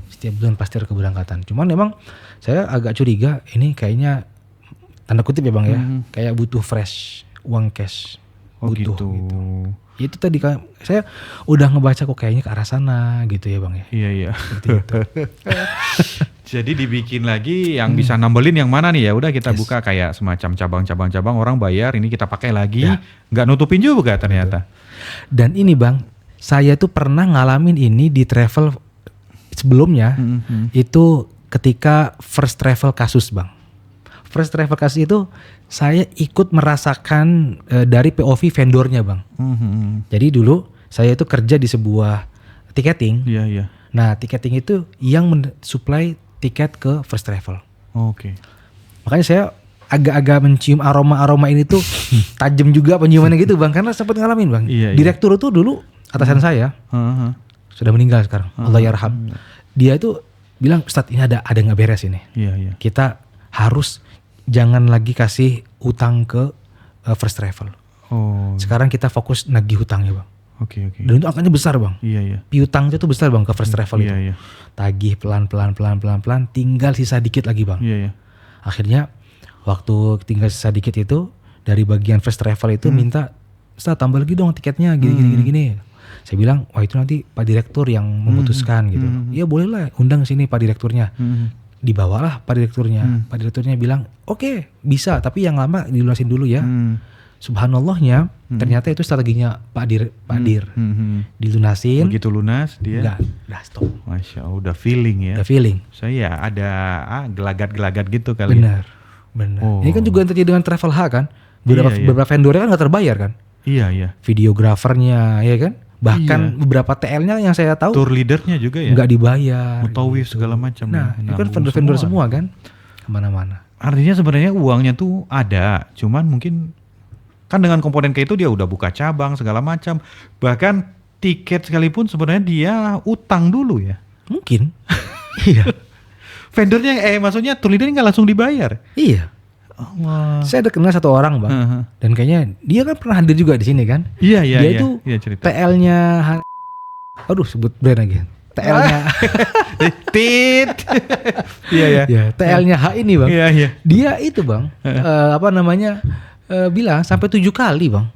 Setiap bulan pasti ada keberangkatan. Cuman memang saya agak curiga ini kayaknya tanda kutip ya Bang ya, kayak butuh fresh uang cash. Butuh gitu. Itu tadi kan saya udah ngebaca kok kayaknya ke arah sana gitu ya Bang ya. Iya. Itu. Jadi dibikin lagi yang bisa nambelin yang mana nih ya udah kita buka kayak semacam cabang-cabang orang bayar ini kita pakai lagi nggak nutupin juga ternyata. Dan ini Bang, saya tuh pernah ngalamin ini di travel sebelumnya itu ketika first travel kasus Bang. First travel kasus itu saya ikut merasakan dari POV vendornya Bang. Jadi dulu saya itu kerja di sebuah tiketing. Iya. Nah tiketing itu yang mensuplai tiket ke first travel. Oke. Makanya saya agak-agak mencium aroma ini tuh tajam juga penciumannya gitu Bang. Karena sempat ngalamin Bang. Direktur itu dulu atasan saya sudah meninggal sekarang. Allah yarham. Dia itu bilang Ustadz ini ada nggak beres ini. Iya. Kita harus jangan lagi kasih utang ke first travel. Sekarang kita fokus nagih hutangnya Bang. Oke. Dan itu angkanya besar Bang. Iya. Piutangnya tuh besar Bang ke first travel itu. Iya. Tagih pelan-pelan, tinggal sisa dikit lagi Bang. Iya. Akhirnya waktu tinggal sisa dikit itu dari bagian first travel itu minta, Ustaz tambah lagi dong tiketnya gini. Saya bilang, wah itu nanti Pak Direktur yang memutuskan gitu. Ya boleh lah undang sini Pak Direkturnya. Dibawalah Pak Direkturnya. Pak Direkturnya bilang, oke, bisa tapi yang lama dilunasin dulu ya. Subhanallahnya ternyata itu strateginya Pak Dir. Dilunasin. Begitu lunas dia. Enggak, udah stop. Masya Allah, udah feeling ya. Udah feeling. Saya ada gelagat-gelagat gitu kali. Benar. Oh. Ini kan juga yang terjadi dengan Travel H kan. Iya. Beberapa vendornya kan nggak terbayar kan. Iya. Videografernya ya kan. Bahkan beberapa TL-nya yang saya tahu Tour leadernya juga ya. nggak dibayar. Mutawif segala macam. Nah, ya. itu kan vendor-vendor semua kan. Kemana-mana. Artinya sebenarnya uangnya tuh ada, cuman mungkin kan dengan komponen kayak itu dia udah buka cabang segala macam. Bahkan tiket sekalipun sebenarnya dia utang dulu ya. Mungkin. Iya. Vendornya maksudnya tour leader nggak langsung dibayar. Iya. Allah. Saya ada kenal satu orang bang, dan kayaknya dia kan pernah hadir juga di sini kan. Iya. Dia itu cerita. TL-nya, aduh sebut brand lagi. TL-nya, Tit. Iya. ya, TL-nya H ini bang. Iya. Dia itu bang, bilang sampai 7 kali bang,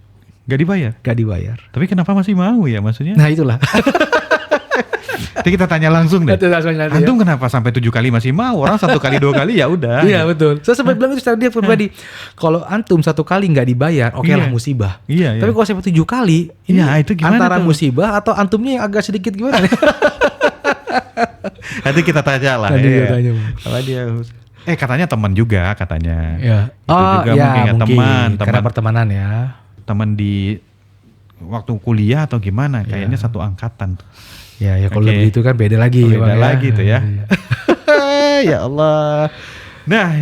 Gak dibayar. gak dibayar. Tapi kenapa masih mau ya maksudnya? Nah itulah. Nanti kita tanya langsung deh. Itu langsung nanti Antum kenapa sampai 7 kali masih mau? Orang 1 kali 2 kali ya udah. Iya betul. Saya sempat bilang itu secara dia pribadi. Kalau antum 1 kali nggak dibayar, oke lah musibah. Iya. Tapi kalau sampai 7 kali, ini itu gimana antara tuh? musibah atau antumnya yang agak sedikit gimana? Nanti kita tanya lah. Nanti kita tanya. Kalau dia katanya teman juga katanya. Ya. Itu juga mungkin teman karena pertemanan ya. Teman di waktu kuliah atau gimana? Kayaknya satu angkatan tuh. Ya kalau begitu kan beda lagi. Beda bang, lagi tuh ya. Iya. Ya Allah. Nah,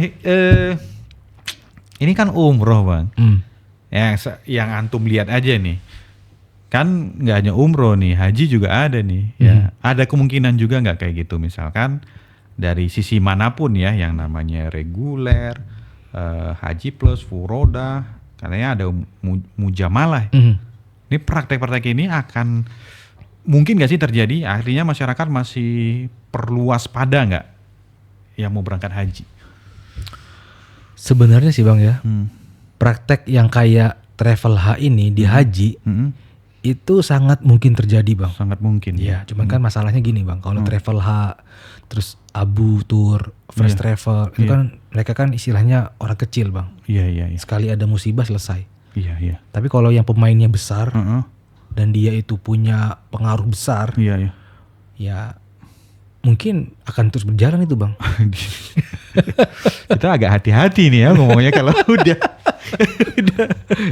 ini kan umroh bang. Yang antum lihat aja nih. Kan nggak hanya umroh nih, haji juga ada nih. Ya, ada kemungkinan juga nggak kayak gitu. Misalkan dari sisi manapun ya, yang namanya reguler, haji plus, furoda, katanya ada mujamalah. Ini praktek-praktek ini akan mungkin nggak sih terjadi? Artinya masyarakat masih perlu waspada nggak yang mau berangkat haji? Sebenarnya sih bang ya, praktek yang kayak travel H ini di haji itu sangat mungkin terjadi bang. Sangat mungkin. Iya, cuman kan masalahnya gini bang, kalau travel H, terus Abu Tour, First Travel, itu kan mereka kan istilahnya orang kecil bang. Iya. Sekali ada musibah selesai. Iya. Tapi kalau yang pemainnya besar dan dia itu punya pengaruh besar, ya mungkin akan terus berjalan itu bang. Kita agak hati-hati nih ya ngomongnya kalau udah.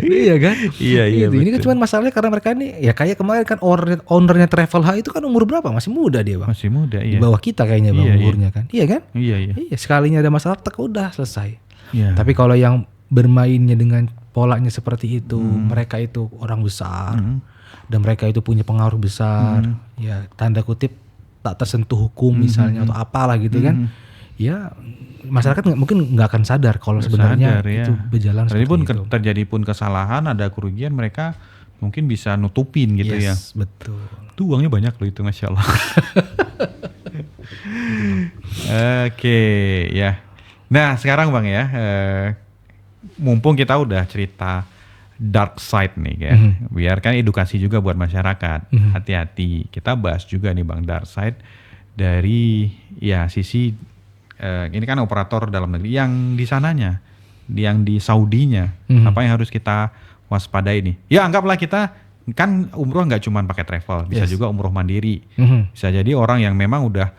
Iya kan? Iya. Ini kan cuma masalahnya karena mereka ini ya kayak kemarin kan ownernya Travel H itu kan umur berapa? Masih muda dia bang. Masih muda iya. Di bawah kita kayaknya bang umurnya kan. Iya kan? Iya. Iya sekalinya ada masalah tak udah selesai. Iya. Tapi kalau yang bermainnya dengan polanya seperti itu, mereka itu orang besar dan mereka itu punya pengaruh besar, ya tanda kutip tak tersentuh hukum misalnya atau apalah gitu kan. Ya masyarakat mungkin nggak akan sadar kalau sebenarnya itu berjalan seperti pun itu. Terjadi pun kesalahan, ada kerugian, mereka mungkin bisa nutupin gitu ya. Betul. Tuh uangnya banyak loh itu, Masya Allah. Oke, ya. Nah sekarang bang ya, mumpung kita udah cerita dark side nih ya, biarkan edukasi juga buat masyarakat. Hati-hati, kita bahas juga nih bang dark side dari ya sisi ini kan operator dalam negeri yang di sananya, yang di Saudinya, apa yang harus kita waspadai nih? Ya anggaplah kita kan umroh nggak cuma pakai travel, bisa juga umroh mandiri. Bisa jadi orang yang memang udah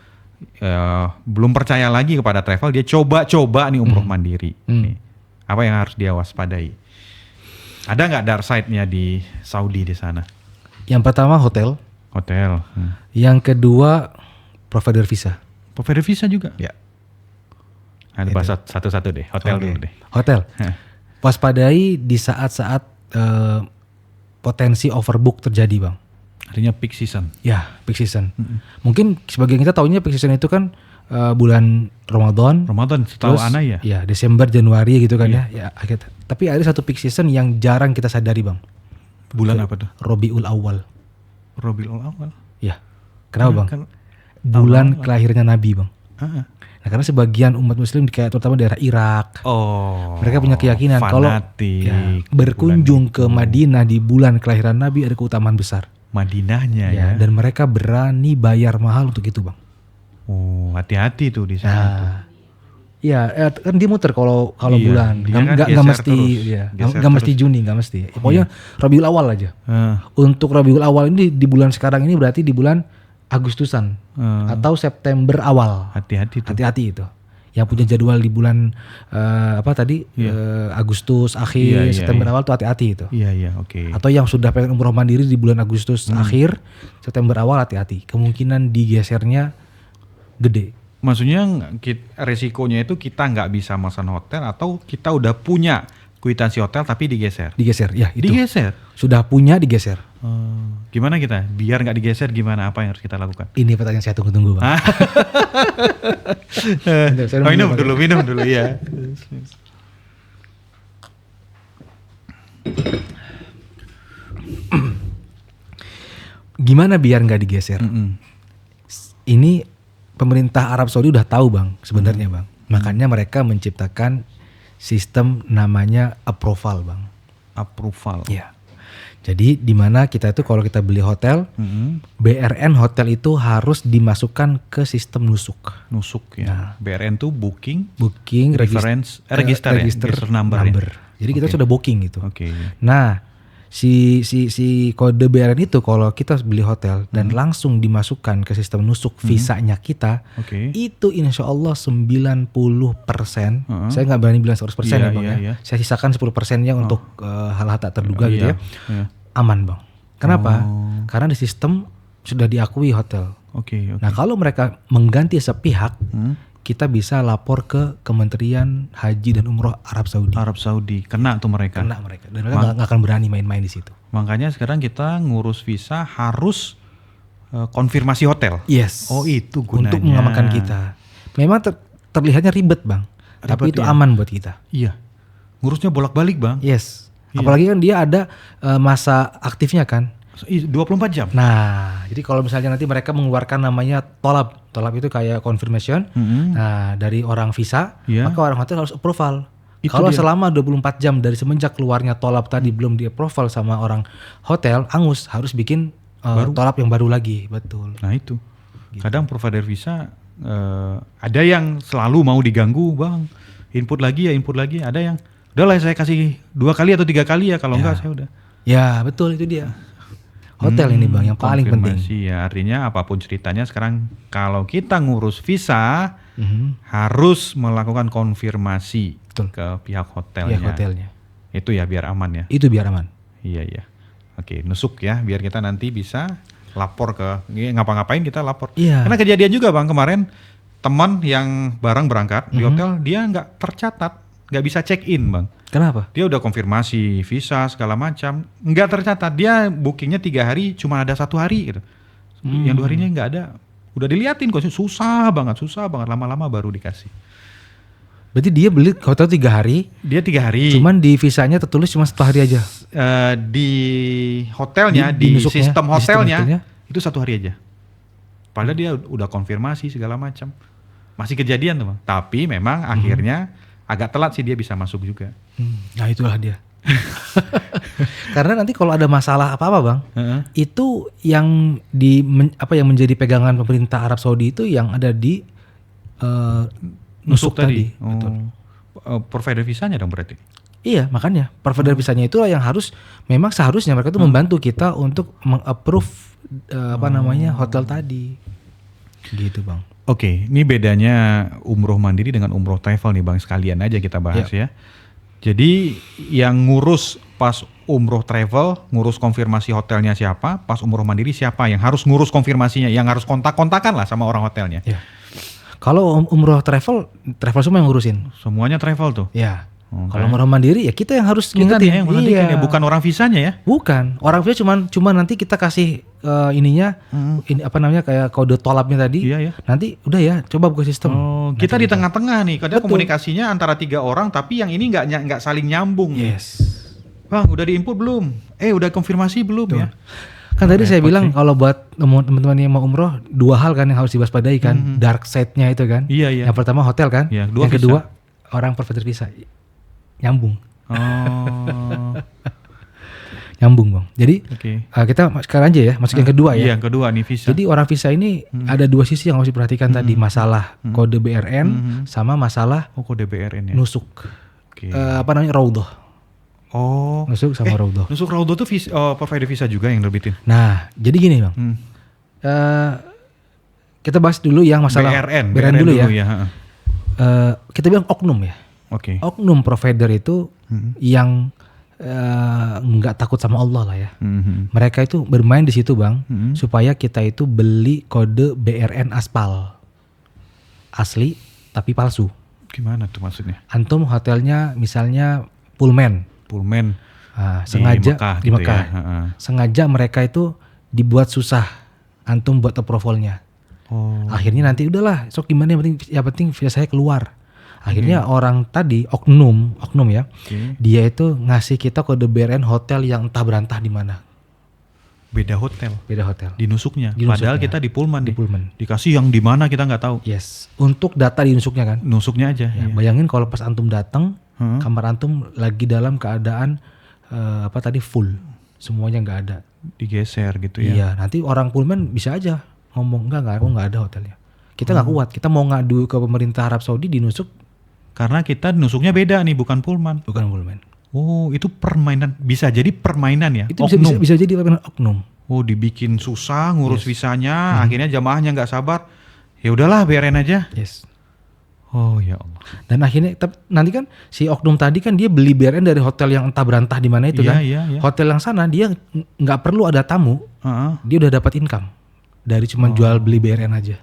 belum percaya lagi kepada travel, dia coba nih umroh mandiri. Nih, apa yang harus dia waspadai? Ada nggak dark side-nya di Saudi di sana? Yang pertama hotel. Yang kedua provider visa. Provider visa juga? Ya. Ada bahas satu-satu deh, hotel dulu deh. Hotel. Waspadai di saat-saat potensi overbook terjadi bang. Artinya peak season. Ya, peak season. Mungkin sebagian kita tahunya peak season itu kan bulan Ramadan. Setahu ana ya? Ya, Desember, Januari gitu kan ya. Tapi ada satu peak season yang jarang kita sadari bang. Bulan apa tuh? Rabiul Awal. Ya. Kenapa bang? Bulan kelahirannya Nabi bang. Nah karena sebagian umat muslim kayak terutama daerah Irak, mereka punya keyakinan kalau berkunjung ke Madinah di bulan kelahiran Nabi ada keutamaan besar. Madinahnya ya. Dan mereka berani bayar mahal untuk itu bang. Oh hati-hati tuh di sana tuh. Iya, kan dia muter kalau Iya, bulan. dia kan Nggak geser mesti, terus. ya. Geser Nggak mesti terus. Juni, nggak mesti. Pokoknya Rabiul Awal aja. Eh, Untuk Rabiul Awal ini di bulan sekarang ini berarti di bulan Agustusan atau September awal. hati-hati tuh. Hati-hati itu. Yang punya jadwal di bulan Agustus akhir, Iya, September awal tuh hati-hati itu. Iya, oke. Atau yang sudah pengen umroh mandiri di bulan Agustus akhir, September awal hati-hati. Kemungkinan digesernya gede. Maksudnya resikonya itu kita nggak bisa pesan hotel atau kita udah punya kwitansi hotel tapi digeser. Digeser, ya itu. Digeser. Sudah punya digeser. Gimana kita? Biar nggak digeser gimana? Apa yang harus kita lakukan? Ini pertanyaan saya tunggu-tunggu, Bang. Saya minum dulu ya. Gimana biar nggak digeser? Ini pemerintah Arab Saudi udah tahu, Bang, sebenarnya, Bang. Makanya mereka menciptakan sistem namanya approval, Bang. Approval. Ya. Jadi di mana kita itu kalau kita beli hotel, BRN hotel itu harus dimasukkan ke sistem nusuk. Nusuk ya. BRN tuh booking Reference register number. Jadi kita sudah booking gitu. Oke. Nah, si kode BRN itu kalau kita beli hotel dan langsung dimasukkan ke sistem nusuk visanya kita, itu insya Allah 90%. Saya nggak berani bilang 100% ya, Bang. Iya. Saya sisakan 10%-nya untuk hal-hal tak terduga gitu ya. Aman, Bang. Kenapa? Karena di sistem sudah diakui hotel. Oke. Nah, kalau mereka mengganti sepihak, kita bisa lapor ke Kementerian Haji dan Umroh Arab Saudi. Kena tuh mereka. Kena mereka. Dan mereka nggak akan berani main-main di situ. Makanya sekarang kita ngurus visa harus konfirmasi hotel. Yes. Oh, itu gunanya. Untuk mengamankan kita. Memang terlihatnya ribet, Bang. Tapi itu aman buat kita. Iya. Ngurusnya bolak-balik, Bang. Yes. Apalagi kan dia ada masa aktifnya kan. 24 jam. Nah, jadi kalau misalnya nanti mereka mengeluarkan namanya tolab. Tolab itu kayak confirmation. Nah, dari orang visa, maka orang hotel harus approval. Kalau selama 24 jam dari semenjak keluarnya tolab tadi belum di-approval sama orang hotel, angus harus bikin tolab yang baru lagi. Betul. Nah itu. Kadang provider visa ada yang selalu mau diganggu, Bang. Input lagi. Ada yang udahlah saya kasih 2 kali atau 3 kali ya, kalau enggak saya udah. Ya, betul itu dia. Hotel ini, Bang, yang paling penting. Ya, artinya apapun ceritanya sekarang kalau kita ngurus visa harus melakukan konfirmasi ke pihak hotelnya. Pihak hotelnya. Itu ya biar aman ya. Itu biar aman. Iya. Oke, nusuk ya biar kita nanti bisa lapor ke ngapa-ngapain kita lapor. Iya. Karena kejadian juga, Bang, kemarin teman yang bareng berangkat di hotel dia nggak tercatat, nggak bisa check in, Bang. Kenapa? Dia udah konfirmasi visa segala macam, nggak tercatat. Dia bookingnya 3 hari, cuma ada 1 hari gitu. Yang 2 harinya nggak ada. Udah diliatin kok, susah banget, lama-lama baru dikasih. Berarti dia beli hotel 3 hari. Dia 3 hari. Cuman di visanya tertulis cuma 1 hari aja. Di hotelnya, di sistem hotelnya itu 1 hari aja. Padahal dia udah konfirmasi segala macam. Masih kejadian tuh, Bang. Tapi memang akhirnya agak telat sih dia bisa masuk juga. Nah itulah dia. Karena nanti kalau ada masalah apa-apa, Bang, itu yang yang menjadi pegangan pemerintah Arab Saudi itu yang ada di nusuk tadi. Betul. Provider visanya dong berarti. Iya, makanya provider visanya itu yang harus, memang seharusnya mereka tuh membantu kita untuk meng-approve hotel tadi. Gitu, Bang. Oke, ini bedanya umroh mandiri dengan umroh travel nih, Bang, sekalian aja kita bahas ya. Jadi yang ngurus pas umroh travel, ngurus konfirmasi hotelnya siapa, pas umroh mandiri siapa yang harus ngurus konfirmasinya, yang harus kontak-kontakan lah sama orang hotelnya. Ya. Kalau umroh travel semua yang ngurusin. Semuanya travel tuh? Ya. Kalau umroh mandiri ya kita yang harus kita ngingetin. Yang ya, bukan orang visanya ya? Bukan, orang visa cuma nanti kita kasih kayak kode tolabnya tadi. Iya. Nanti udah ya, coba buka sistem. Kita di tengah-tengah nih, kadang komunikasinya antara 3 orang tapi yang ini nggak saling nyambung. Yes. Bang, udah diinput belum? Udah konfirmasi belum ya? Kan tadi saya bilang kalau buat teman-teman yang mau umroh 2 hal kan yang harus diwaspadai kan, dark side-nya itu kan. Iya. Yang pertama hotel kan, yang kedua orang provider visa. Nyambung. Oh. Nyambung, Bang. Jadi Oke. kita sekarang aja ya, masuk yang kedua ya. Iya, yang kedua nih visa. Jadi orang visa ini ada dua sisi yang harus diperhatikan tadi, masalah kode BRN sama masalah kode BRN ya. nusuk. Oke. Raudhah. Oh. Nusuk sama raudhah. Nusuk Raudhah tuh provider visa juga yang nerbitin. Nah, jadi gini Bang. Kita bahas dulu yang masalah BRN dulu ya. heeh. Kita bilang oknum ya. Oke. Oknum provider itu yang nggak takut sama Allah lah ya. Mereka itu bermain di situ Bang, supaya kita itu beli kode BRN aspal. Asli tapi palsu. Gimana tuh maksudnya? Antum hotelnya misalnya Pullman. Sengaja di gitu Mekah. ya. Heeh. Sengaja mereka itu dibuat susah antum buat approvalnya. Oh. Akhirnya nanti udahlah, sok gimana yang penting visa saya keluar. Akhirnya orang tadi oknum ya. Dia itu ngasih kita kode BRN hotel yang entah berantah di mana. Beda hotel. Dinusuknya. Padahal kita di Pullman. Dikasih yang di mana kita nggak tahu. Yes. Untuk data dinusuknya kan. Nusuknya aja. Ya, iya. bayangin kalau pas antum datang, kamar antum lagi dalam keadaan full. Semuanya nggak ada. Digeser gitu ya. Iya, nanti orang Pullman bisa aja ngomong aku nggak ada hotelnya. Kita nggak kuat. Kita mau ngadu ke pemerintah Arab Saudi dinusuk. Karena kita nusuknya beda nih, bukan Pullman. Bukan Pullman. Oh, itu permainan. Bisa jadi permainan ya? Itu bisa jadi permainan oknum. Oh, dibikin susah ngurus visanya, akhirnya jamaahnya nggak sabar. Ya udahlah, biarin aja. Yes. Oh ya Allah. Dan akhirnya nanti kan si oknum tadi kan dia beli BRN dari hotel yang entah berantah di mana itu kan. Iya. Hotel yang sana dia nggak perlu ada tamu. Dia udah dapat income dari cuma jual beli BRN aja.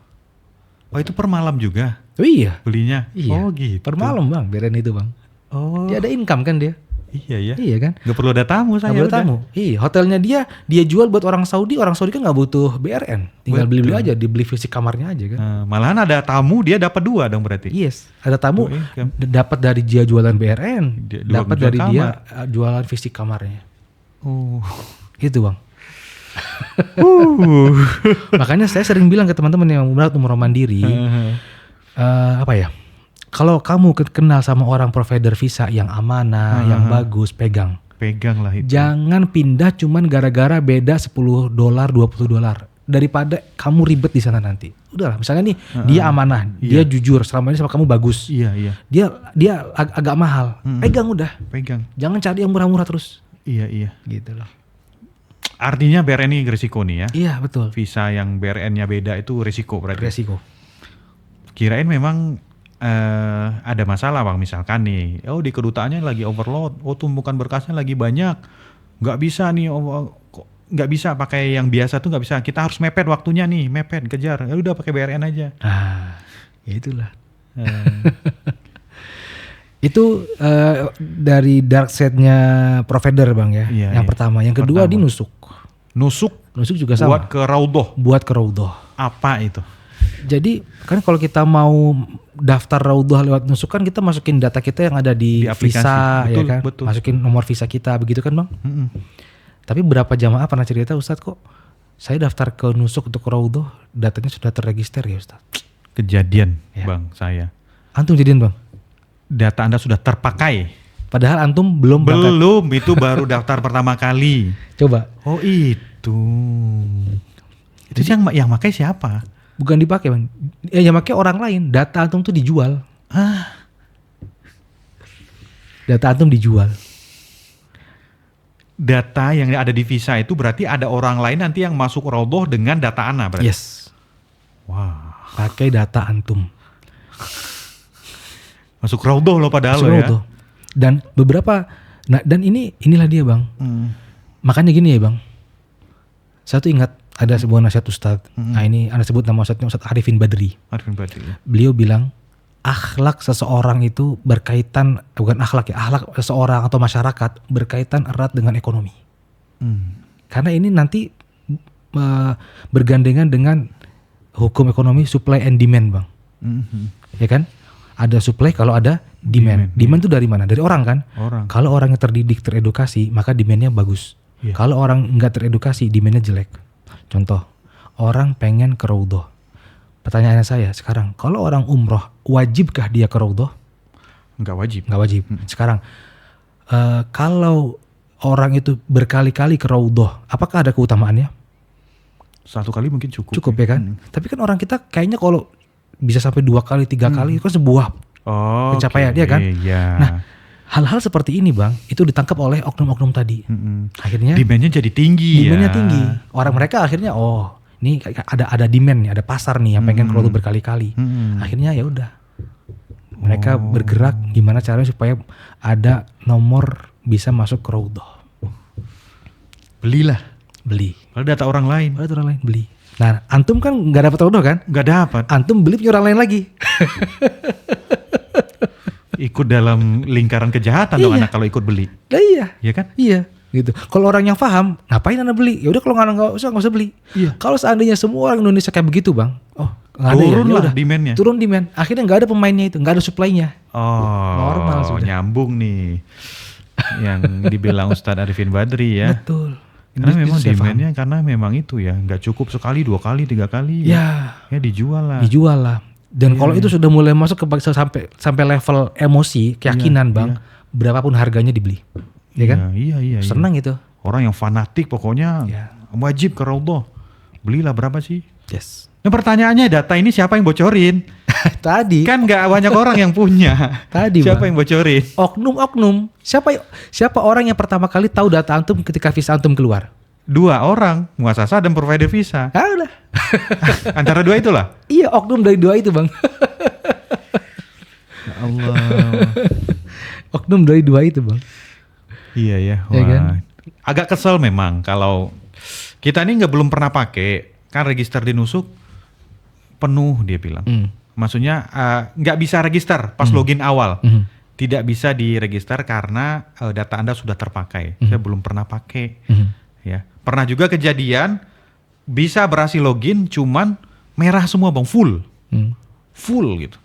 Oh, itu per malam juga? Oh iya. Belinya? Iya. Oh gitu. Per malam Bang, BRN itu Bang. Oh. Dia ada income kan dia. Iya ya. Iya kan? Gak perlu ada tamu saya. Gak perlu tamu. Iya, hotelnya dia jual buat orang Saudi kan nggak butuh BRN. Tinggal beli aja, dibeli fisik kamarnya aja kan. Malahan ada tamu dia dapat 2 dong berarti. Yes, ada tamu dapat dari dia jualan BRN, dapat dari dia jualan fisik kamarnya. Oh. Gitu Bang. Makanya saya sering bilang ke teman-teman yang umroh mandiri, kalau kamu kenal sama orang provider visa yang amanah, yang bagus, pegang lah itu. Jangan pindah cuman gara-gara beda $10, $20. Daripada kamu ribet di sana nanti. Udahlah, misalnya nih dia amanah, dia jujur, selama ini sama kamu bagus. Iya. Dia agak mahal. Pegang udah. Pegang. Jangan cari yang murah-murah terus. Iya. Gitu loh. Artinya BRN ini risiko nih ya? Iya betul. Visa yang BRN-nya beda itu risiko berarti? Risiko. Kirain memang ada masalah Bang, misalkan nih, di kedutaannya lagi overload, tumpukan berkasnya lagi banyak, nggak bisa nih, nggak bisa pakai yang biasa tuh nggak bisa, kita harus mepet waktunya nih, kejar, ya udah pakai BRN aja. Ya itulah. Itu dari dark side-nya provider Bang ya. Yang pertama, yang kedua dinusuk. Nusuk juga sama. Buat ke Raudhah. Apa itu? Jadi kan kalau kita mau daftar Raudhah lewat nusuk kan kita masukin data kita yang ada di visa, betul, ya kan, betul. Masukin nomor visa kita, begitu kan Bang? Tapi berapa jamaah pernah cerita, Ustadz kok saya daftar ke nusuk untuk Raudhah, datanya sudah terregister ya Ustadz? Kejadian Bang saya. Antum jadian Bang? Data Anda sudah terpakai. Padahal antum belum berangkat. Belum, itu baru daftar pertama kali. Coba. Oh itu. Itu yang pakai siapa? Bukan dipakai Bang. Yang pakai orang lain. Data antum tuh dijual. Data antum dijual. Data yang ada di visa itu berarti ada orang lain nanti yang masuk Raudhah dengan data Ana berarti? Yes. Wah. Pakai data antum. Masuk Raudhah loh padahal loh ya. Dan beberapa, dan inilah dia Bang. Makanya gini ya Bang. Saya tuh ingat ada sebuah nasihat Ustadz. Nah ini Anda sebut nama Ustadz Arifin Badri. Ya. Beliau bilang, akhlak seseorang itu berkaitan, bukan akhlak ya, akhlak seseorang atau masyarakat berkaitan erat dengan ekonomi. Karena ini nanti bergandengan dengan hukum ekonomi supply and demand Bang. Ya kan? Ada supply kalau ada demand. Demand itu dari mana? Dari orang kan? Kalau orangnya terdidik, teredukasi, maka demandnya bagus. Kalau orang nggak teredukasi, demandnya jelek. Contoh, orang pengen ke Raudhah. Pertanyaannya saya sekarang, kalau orang umroh, wajibkah dia ke Raudhah? Nggak wajib. Nggak wajib. Sekarang, kalau orang itu berkali-kali ke Raudhah, apakah ada keutamaannya? Satu kali mungkin cukup. Cukup ya kan? Tapi kan orang kita kayaknya kalau bisa sampai 2 kali, 3 kali itu kan sebuah Oh, pencapaian, oke, ya kan? iya. Nah, hal-hal seperti ini Bang, itu ditangkap oleh oknum-oknum tadi. Akhirnya Demand-nya jadi tinggi demand-nya ya. tinggi. Orang mereka akhirnya ini ada demand nih, ada pasar nih yang pengen ke Raudhah berkali-kali. Akhirnya ya udah. Mereka bergerak gimana caranya supaya ada nomor bisa masuk ke Raudhah. Belilah. Beli. Kalau data orang lain. Ada orang lain beli. Nah, antum kan nggak dapat Raudhah kan? Nggak dapat. Antum beli punya orang lain lagi. Ikut dalam lingkaran kejahatan dong anak kalau ikut beli. Lah iya. Iya kan? Iya, gitu. Kalau orang yang paham, ngapain Anda beli? Ya udah kalau nggak usah beli. Iya. Kalau seandainya semua orang Indonesia kayak begitu, Bang. Nggak ada Turun ya lah udah. demand-nya. Turun demand. Akhirnya nggak ada pemainnya itu, nggak ada supply-nya. Oh, Normal sudah. nyambung nih. Yang dibilang Ustadz Arifin Badri ya. Betul. Karena Itu memang saya paham. demand-nya karena memang itu ya, nggak cukup sekali, 2 kali, 3 kali. Ya, Ya dijual lah. dijual lah. Dan kalau itu sudah mulai masuk ke sampai level emosi, keyakinan, Bang, berapapun harganya dibeli. Ya kan? Iya. Senang itu. Orang yang fanatik pokoknya Iya. wajib ke Raudhah. Belilah berapa sih? Yes. Nah pertanyaannya data ini siapa yang bocorin? Tadi Kan nggak banyak orang yang punya. Tadi, Siapa Bang. yang bocorin? oknum-oknum. Siapa orang yang pertama kali tahu data antum ketika visa antum keluar? 2 orang, muasasa dan provider visa. Ah udah. Antara 2 itulah. Iya, oknum dari 2 itu, Bang. Ya Allah. Oknum dari 2 itu, Bang. Iya ya. Ya kan? Agak kesel memang kalau kita ini belum pernah pakai kan register di Nusuk penuh dia bilang. Maksudnya nggak bisa register pas login awal. Tidak bisa diregister karena data Anda sudah terpakai. Saya belum pernah pakai. Ya, pernah juga kejadian bisa berhasil login cuman merah semua Bang, full gitu.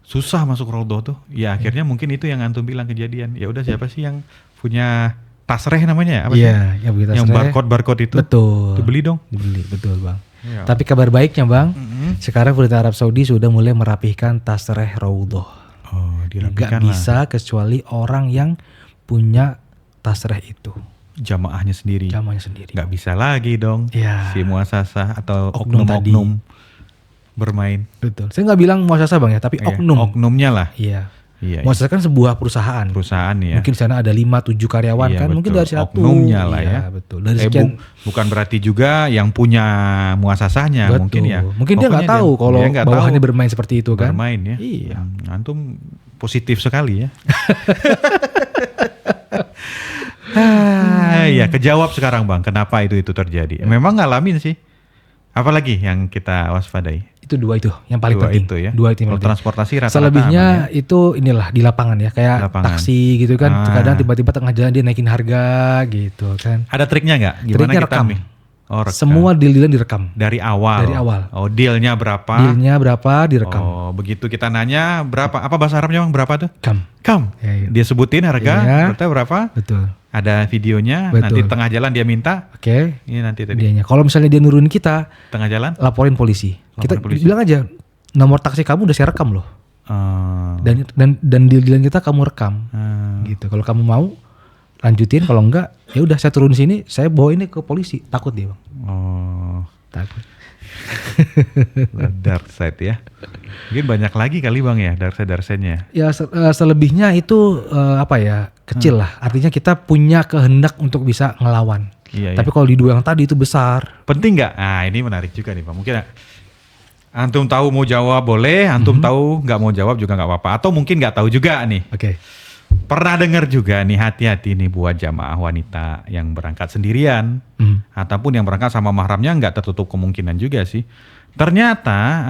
Susah masuk Raudhah tuh. Ya akhirnya mungkin itu yang antum bilang kejadian. Ya udah siapa sih yang punya tasreh namanya ya? Apa sih? Iya, yang begitu. Yang barcode itu. Betul. Dibeli dong. Dibeli, betul, Bang. Ya. Tapi kabar baiknya, Bang, sekarang pemerintah Arab Saudi sudah mulai merapihkan tasreh Raudhah. Oh, Nggak dirapikan lah. bisa kecuali orang yang punya tasreh itu. Jamaahnya sendiri. Jamanya sendiri. Nggak bisa lagi dong. Iya. Si muasasah atau Oknum tadi. oknum-oknum bermain. Betul. Saya nggak bilang muasasah, Bang, ya, tapi Iya, oknum. Oknumnya lah. Iya. Iya. Muasasah kan sebuah perusahaan. Perusahaan ya. Mungkin di sana ada 5-7 karyawan Iya, kan, mungkin betul. dari satu. Oknumnya lah Iya, ya. betul. Dari sekian. Bukan berarti juga yang punya muasasahnya Betul. mungkin ya. Mungkin dia nggak Pokoknya tahu kalau dia nggak bawahannya tahu bermain seperti itu kan. bermain ya. Iya. Antum positif sekali ya. Ya kejawab sekarang Bang, kenapa itu terjadi? Memang ngalamin sih. Apalagi yang kita waspadai? Itu 2 itu yang paling 2 penting. itu ya. 2 itu yang Kalau penting. transportasi rata-rata Selebihnya aman ya. itu inilah di lapangan ya, kayak Lapangan. taksi gitu kan. Ah. Kadang tiba-tiba tengah jalan dia naikin harga gitu kan. Ada triknya nggak? Gimana Triknya kita rekam. Oh, rekam. Semua deal-dealan direkam. dari awal. Dari awal. Oh, dealnya berapa? Dealnya berapa direkam. Oh, begitu kita nanya berapa? Apa bahasa Arabnya Bang? Berapa tuh? Kam. Kam. Ya, iya. Dia sebutin harga, Iya. berapa? Betul. Ada videonya. Betul. Nanti tengah jalan dia minta. Oke. Ini nanti tadi Dianya. Kalau misalnya dia nurunin kita, tengah jalan. laporin polisi. Kita Laporin polisi. bilang aja nomor taksi kamu udah saya rekam loh. Oh. Dan deal-dealan kita kamu rekam. Gitu. Kalau kamu mau lanjutin, kalau enggak ya udah saya turun sini, saya bawa ini ke polisi. Takut dia, Bang. Oh. Takut. Dark side ya. Mungkin banyak lagi kali Bang ya dark side-nya. Ya selebihnya itu kecil lah. Artinya kita punya kehendak untuk bisa ngelawan. Iya, Tapi kalau di 2 yang tadi itu besar. Penting nggak? Nah ini menarik juga nih Pak. Mungkin antum tahu mau jawab boleh, antum tahu nggak mau jawab juga nggak apa-apa. Atau mungkin nggak tahu juga nih. Oke. Pernah dengar juga nih hati-hati nih buat jamaah wanita yang berangkat sendirian. Ataupun yang berangkat sama mahramnya nggak tertutup kemungkinan juga sih. Ternyata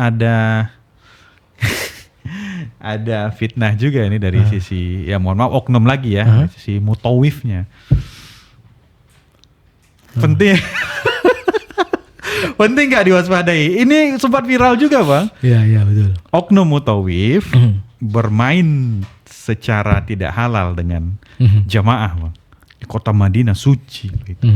ada fitnah juga ini dari sisi, ya mohon maaf oknum lagi ya, dari sisi mutawifnya. Penting. Penting nggak diwaspadai? Ini sempat viral juga Bang. Iya betul. Oknum mutawif bermain secara tidak halal dengan jamaah Bang. Di kota Madinah suci gitu.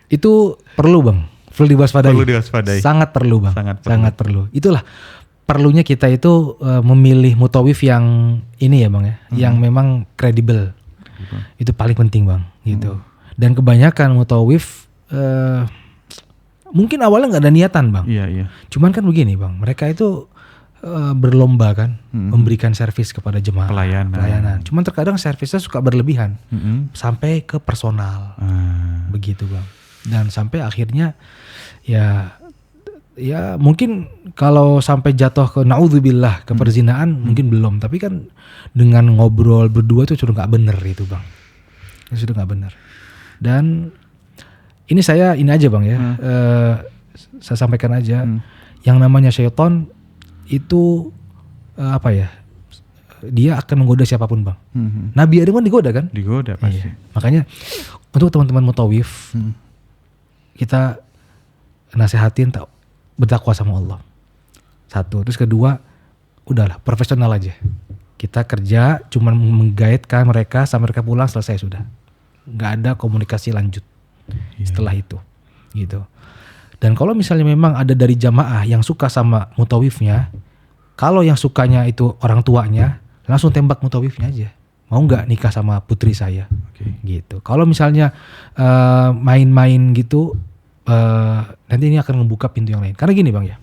Itu perlu Bang, perlu diwaspadai. Perlu diwaspadai. Sangat perlu Bang, Sangat perlu. sangat perlu. Itulah perlunya kita itu memilih mutawif yang ini ya Bang ya, yang memang kredibel. Itu paling penting Bang gitu. Dan kebanyakan mutawif mungkin awalnya nggak ada niatan Bang. Iya. Cuman kan begini Bang, mereka itu berlomba kan memberikan servis kepada jemaah. Pelayanan. Cuman terkadang servisnya suka berlebihan sampai ke personal. Begitu Bang. Dan sampai akhirnya ya mungkin kalau sampai jatuh ke naudzubillah ke perzinaan mungkin belum, tapi kan dengan ngobrol berdua itu sudah nggak bener itu Bang. Itu sudah nggak bener. Dan ini aja Bang ya, saya sampaikan aja, yang namanya syaitan itu dia akan menggoda siapapun Bang. Nabi Adam kan digoda kan? Digoda pasti. Iya. Makanya untuk teman-teman mutawif, kita nasehatin bertakwa sama Allah. Satu, terus kedua, udahlah profesional aja. Kita kerja cuman menggaitkan mereka sampai mereka pulang, selesai sudah. Nggak ada komunikasi lanjut setelah itu, gitu. Dan kalau misalnya memang ada dari jamaah yang suka sama mutawifnya, kalau yang sukanya itu orang tuanya, langsung tembak mutawifnya aja. Mau nggak nikah sama putri saya? Gitu. Kalau misalnya main-main gitu, nanti ini akan membuka pintu yang lain. Karena gini Bang ya,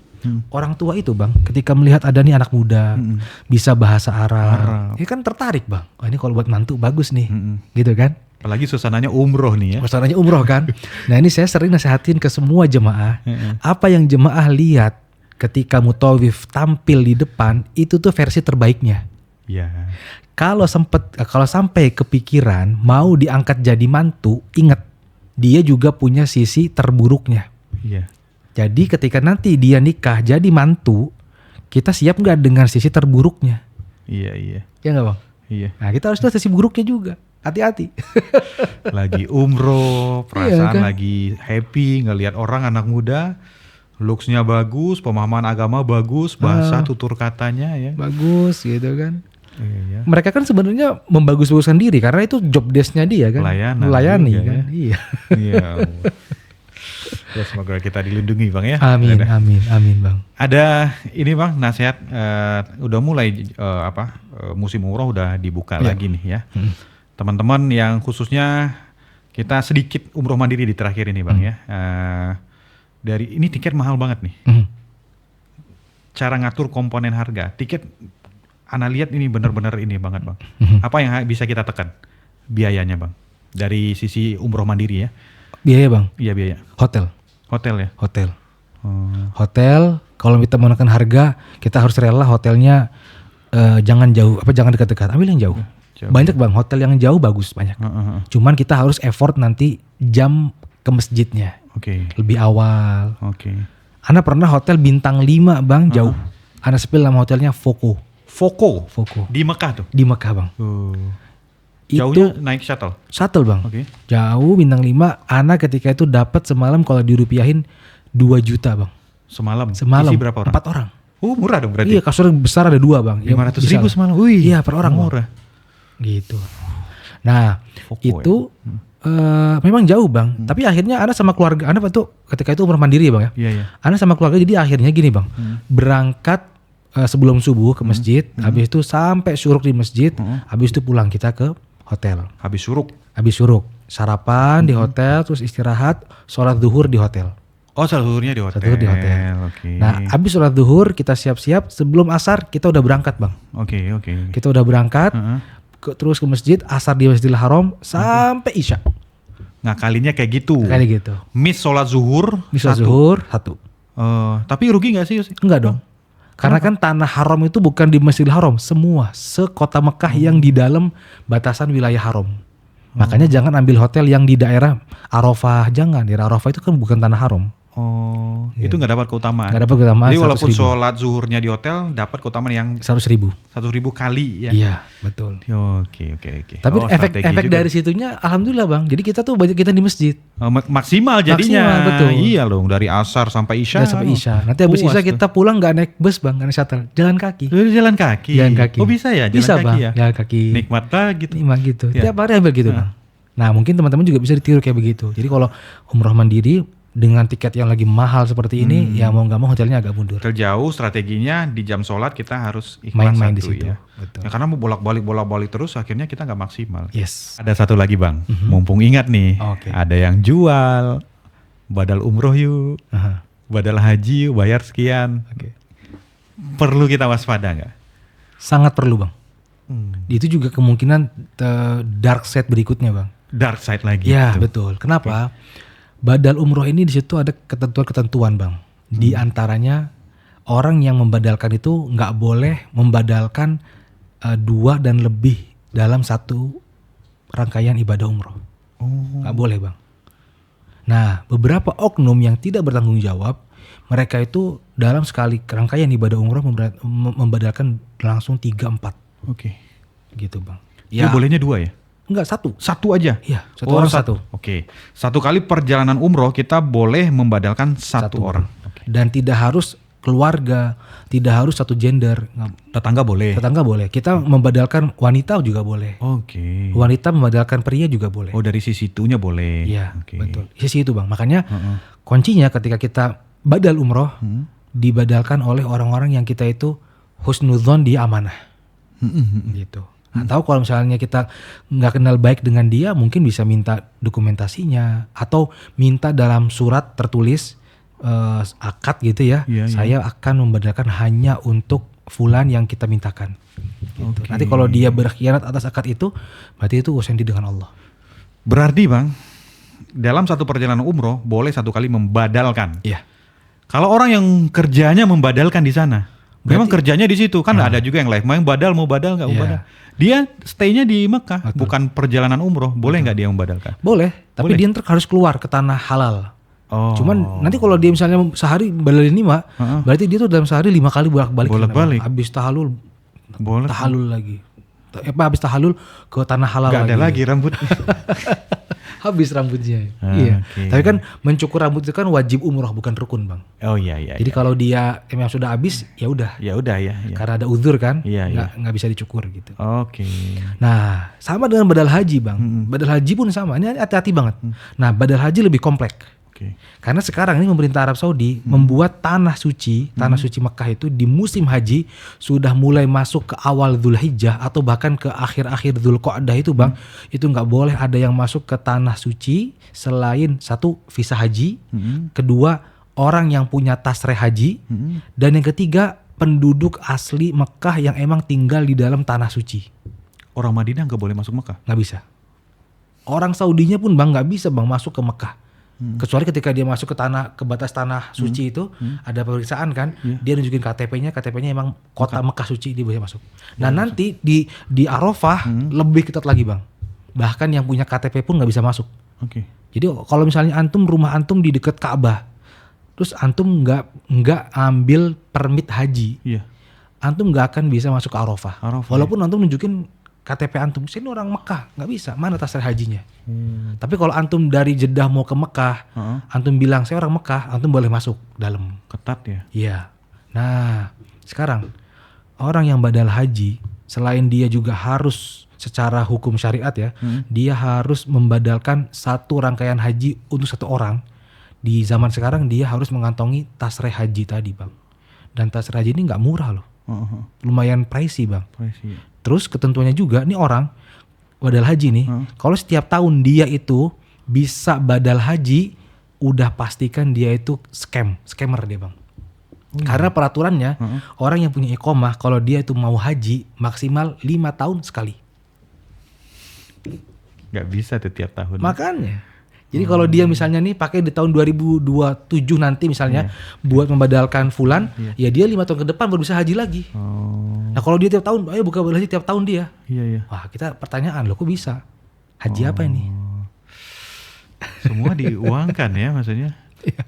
orang tua itu Bang, ketika melihat ada nih anak muda bisa bahasa Arab, ini kan tertarik Bang. Oh, ini kalau buat mantu bagus nih, gitu kan? Apalagi suasananya umroh nih ya. Suasananya umroh kan. Nah ini saya sering nasehatin ke semua jemaah, apa yang jemaah lihat ketika mutawif tampil di depan itu tuh versi terbaiknya. Iya. Kalau sampai kepikiran mau diangkat jadi mantu, ingat dia juga punya sisi terburuknya. Iya. Jadi ketika nanti dia nikah jadi mantu, kita siap nggak dengan sisi terburuknya? Iya. Ya nggak Bang? Iya. Nah kita harus lihat sisi buruknya juga. Hati-hati. Lagi umroh, perasaan Iya, kan? lagi happy ngelihat orang anak muda, looks-nya bagus, pemahaman agama bagus, bahasa tutur katanya ya. Bagus gitu kan. Iya. Mereka kan sebenarnya membagus-baguskan diri karena itu job desk-nya dia kan. Melayani juga, kan. ya. Iya. Iya. Ya, semoga kita dilindungi Bang ya. Amin Bang. Ada ini Bang nasihat, udah mulai musim umroh udah dibuka lagi nih ya. Teman-teman yang khususnya kita sedikit umroh mandiri di terakhir ini Bang ya. Dari ini tiket mahal banget nih. Cara ngatur komponen harga tiket, Ana lihat ini benar-benar ini banget Bang. Apa yang bisa kita tekan biayanya Bang dari sisi umroh mandiri ya? Biaya Bang? Iya biaya. Hotel ya? Hotel. Hotel, kalau kita menggunakan harga, kita harus rela hotelnya jangan jauh, jangan dekat-dekat, ambil yang jauh. Banyak Bang, hotel yang jauh bagus banyak. Cuman kita harus effort nanti jam ke masjidnya. Lebih awal. Ana pernah hotel bintang 5 Bang, jauh. Ana spill nama hotelnya Foco. Di Mekah tuh? Di Mekah Bang. Jauhnya naik shuttle Bang? Jauh bintang 5, Ana ketika itu dapat semalam kalau dirupiahin 2 juta Bang. Semalam? Isi berapa orang? 4 orang. Murah dong berarti? Iya, kasur besar ada 2 Bang. 500.000 semalam? Iya per orang murah. Gitu. Nah itu memang jauh Bang. Tapi akhirnya Ana sama keluarga Ana tuh ketika itu umroh mandiri ya Bang ya. Iya. Ana sama keluarga jadi akhirnya gini Bang. Berangkat sebelum subuh ke masjid, habis itu sampai syuruk di masjid, habis itu pulang kita ke hotel. Habis syuruk, sarapan di hotel, terus istirahat, sholat zuhur di hotel. Oh, sholat zuhurnya di hotel. Nah, habis sholat zuhur kita siap-siap, sebelum asar kita udah berangkat Bang. Kita udah berangkat, terus ke masjid, asar di Masjidil Haram sampai isya. Ngakalinnya kayak gitu. Miss sholat zuhur. Satu. Tapi rugi nggak sih? Enggak dong. Karena kan tanah haram itu bukan di Masjidil Haram, semua sekota Mekah yang di dalam batasan wilayah haram. Makanya jangan ambil hotel yang di daerah Arafah, jangan. Daerah Arafah itu kan bukan tanah haram. Itu nggak dapat keutamaan. Jadi walaupun sholat zuhurnya di hotel dapat keutamaan yang 100.000 kali ya. Iya betul. Oke. Tapi efek dari situnya alhamdulillah Bang. Jadi kita tuh banyak kita di masjid. Maksimal jadinya. Betul. Iya loh, dari asar sampai isya. Nanti habis isya kita pulang nggak naik bus Bang, nggak naik shuttle, jalan kaki. Jalan kaki. Oh bisa ya? Bisa kaki Bang. ya? Jalan kaki. Nikmat gitu. Ya. Tiap hari ambil gitu Bang. Nah mungkin teman-teman juga bisa ditiru kayak begitu. Jadi kalau umroh mandiri dengan tiket yang lagi mahal seperti ini, ya mau nggak mau hotelnya agak mundur. Terjauh strateginya di jam sholat kita harus ikhlas Main-main di satu situ. ya. Betul. Ya, karena mau bolak-balik terus akhirnya kita nggak maksimal. Yes. Ada satu lagi Bang, mumpung ingat nih, Oke. ada yang jual badal umroh yuk, Aha. badal haji yuk, bayar sekian. Oke. Perlu kita waspada nggak? Sangat perlu bang. Itu juga kemungkinan dark side berikutnya bang. Dark side lagi. Ya gitu. betul. Kenapa? Badal umroh ini di situ ada ketentuan-ketentuan bang. Di antaranya orang yang membadalkan itu nggak boleh membadalkan 2 dan lebih dalam satu rangkaian ibadah umroh. Nggak boleh bang. Nah beberapa oknum yang tidak bertanggung jawab, mereka itu dalam sekali rangkaian ibadah umroh membadalkan langsung 3-4 Oke. gitu bang. Ya bolehnya 2 ya? Enggak, 1. Satu aja? Iya, satu orang satu. Oke. Satu kali perjalanan umroh kita boleh membadalkan satu orang. Dan tidak harus keluarga, tidak harus satu gender. Tetangga boleh? Tetangga boleh. Kita membadalkan wanita juga boleh. Oke. Wanita membadalkan pria juga boleh. Oh dari sisi itunya boleh? Iya, Oke. betul. Sisi itu bang. Makanya kuncinya ketika kita badal umroh, dibadalkan oleh orang-orang yang kita itu husnudzon, dia amanah. Gitu. Atau kalau misalnya kita nggak kenal baik dengan dia, mungkin bisa minta dokumentasinya atau minta dalam surat tertulis akad gitu ya. Iya, Saya akan membadalkan hanya untuk fulan yang kita mintakan. Gitu. Oke. Nanti kalau dia berkhianat atas akad itu, berarti itu urusan dia dengan Allah. Berarti bang, dalam satu perjalanan umroh boleh satu kali membadalkan. Iya. Kalau orang yang kerjanya membadalkan di sana, memang kerjanya di situ kan ada juga yang live, mau yang mau badal nggak mau Iya. badal. Dia stay-nya di Mekah, Betul. bukan perjalanan umroh. Boleh nggak dia membadalkan? Boleh, tapi Boleh. dia ntar harus keluar ke tanah halal. Oh. Cuman nanti kalau dia misalnya sehari badalin 5, berarti dia tuh dalam sehari 5 kali bolak-balik. Bolak-balik. Habis tahalul, boleh. tahalul lagi. Habis tahalul ke tanah halal Nggak ada lagi rambut. Habis rambutnya. Ah, Iya. oke. Tapi kan mencukur rambut itu kan wajib umroh, bukan rukun bang. Oh iya iya. Jadi kalau dia emang sudah habis, ya udah. Ya udah ya. Ya. Karena ada uzur kan, Iya, nggak bisa dicukur gitu. Oke. Nah, sama dengan badal haji bang. Badal haji pun sama. Ini hati-hati banget. Nah, badal haji lebih kompleks. Oke. Karena sekarang ini pemerintah Arab Saudi membuat tanah suci Mekah itu di musim haji sudah mulai masuk ke awal Dzulhijjah atau bahkan ke akhir-akhir Dzulqa'dah itu bang, itu nggak boleh ada yang masuk ke tanah suci selain satu visa haji, kedua orang yang punya tasreh haji, dan yang ketiga penduduk asli Mekah yang emang tinggal di dalam tanah suci. Orang Madinah nggak boleh masuk Mekah? Nggak bisa. Orang Saudinya pun bang nggak bisa bang masuk ke Mekah. Kecuali ketika dia masuk ke batas tanah suci itu ada pemeriksaan kan, dia nunjukin KTP-nya emang kota Mekah suci, dia bisa masuk. Nah nanti di Arafah lebih ketat lagi bang, bahkan yang punya KTP pun nggak bisa masuk. Oke. Jadi kalau misalnya rumah antum di dekat Ka'bah, terus antum nggak ambil permit haji, Iya. antum nggak akan bisa masuk ke Arafah. Arafah, Walaupun antum nunjukin KTP antum, sini orang Mekah, nggak bisa. Mana tasreh hajinya? Tapi kalau antum dari Jeddah mau ke Mekah, antum bilang saya orang Mekah, antum boleh masuk dalam. Ketat ya. Iya. Nah, sekarang orang yang badal haji, selain dia juga harus secara hukum syariat ya, dia harus membadalkan satu rangkaian haji untuk satu orang. Di zaman sekarang dia harus mengantongi tasreh haji tadi bang. Dan tasreh haji ini nggak murah loh, lumayan pricey bang. Pricey. Terus ketentuannya juga, nih orang badal haji nih, kalau setiap tahun dia itu bisa badal haji, udah pastikan dia itu scammer dia bang. Karena peraturannya orang yang punya iqomah kalau dia itu mau haji maksimal 5 tahun sekali. Nggak bisa tuh tiap tahun. Makanya. Jadi kalau dia misalnya nih pakai di tahun 2027 nanti misalnya buat membadalkan fulan, ya dia 5 tahun ke depan baru bisa haji lagi. Nah kalau dia tiap tahun, ayo buka badal haji tiap tahun dia. Iya iya. Wah kita pertanyaan loh kok bisa? Haji apa ini? Semua diuangkan ya maksudnya.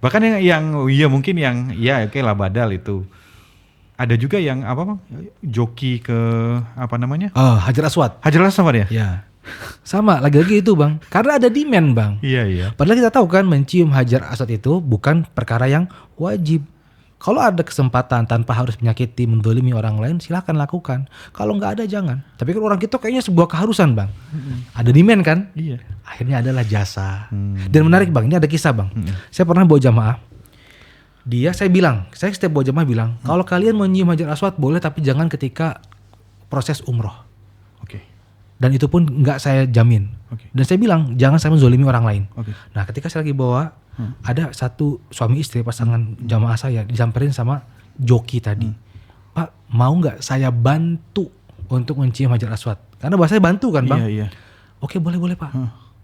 Bahkan yang mungkin yang oke lah badal itu. Ada juga yang apa bang? Joki ke apa namanya? Oh Hajar Aswad. Hajar Aswad ya? Ya. Sama lagi-lagi itu bang. Karena ada demand bang. Iya iya. Padahal kita tahu kan mencium Hajar Aswad itu bukan perkara yang wajib. Kalau ada kesempatan tanpa harus menyakiti, mendolimi orang lain, silahkan lakukan. Kalau nggak ada jangan. Tapi kan orang kita kayaknya sebuah keharusan bang. Ada demand kan? Iya. Akhirnya adalah jasa. Dan menarik bang, ini ada kisah bang. Saya pernah bawa jamaah. Saya setiap bawa jamaah bilang, kalau kalian menyium Hajar Aswad boleh, tapi jangan ketika proses umroh. Oke. Dan itu pun nggak saya jamin. Oke. Dan saya bilang jangan sampai zolimi orang lain. Oke. Nah ketika saya lagi bawa, ada satu suami istri pasangan jamaah saya disamperin sama joki tadi. Pak, mau nggak saya bantu untuk mencium Hajar Aswad? Karena bahasanya bantu kan bang. Iya. Oke boleh pak.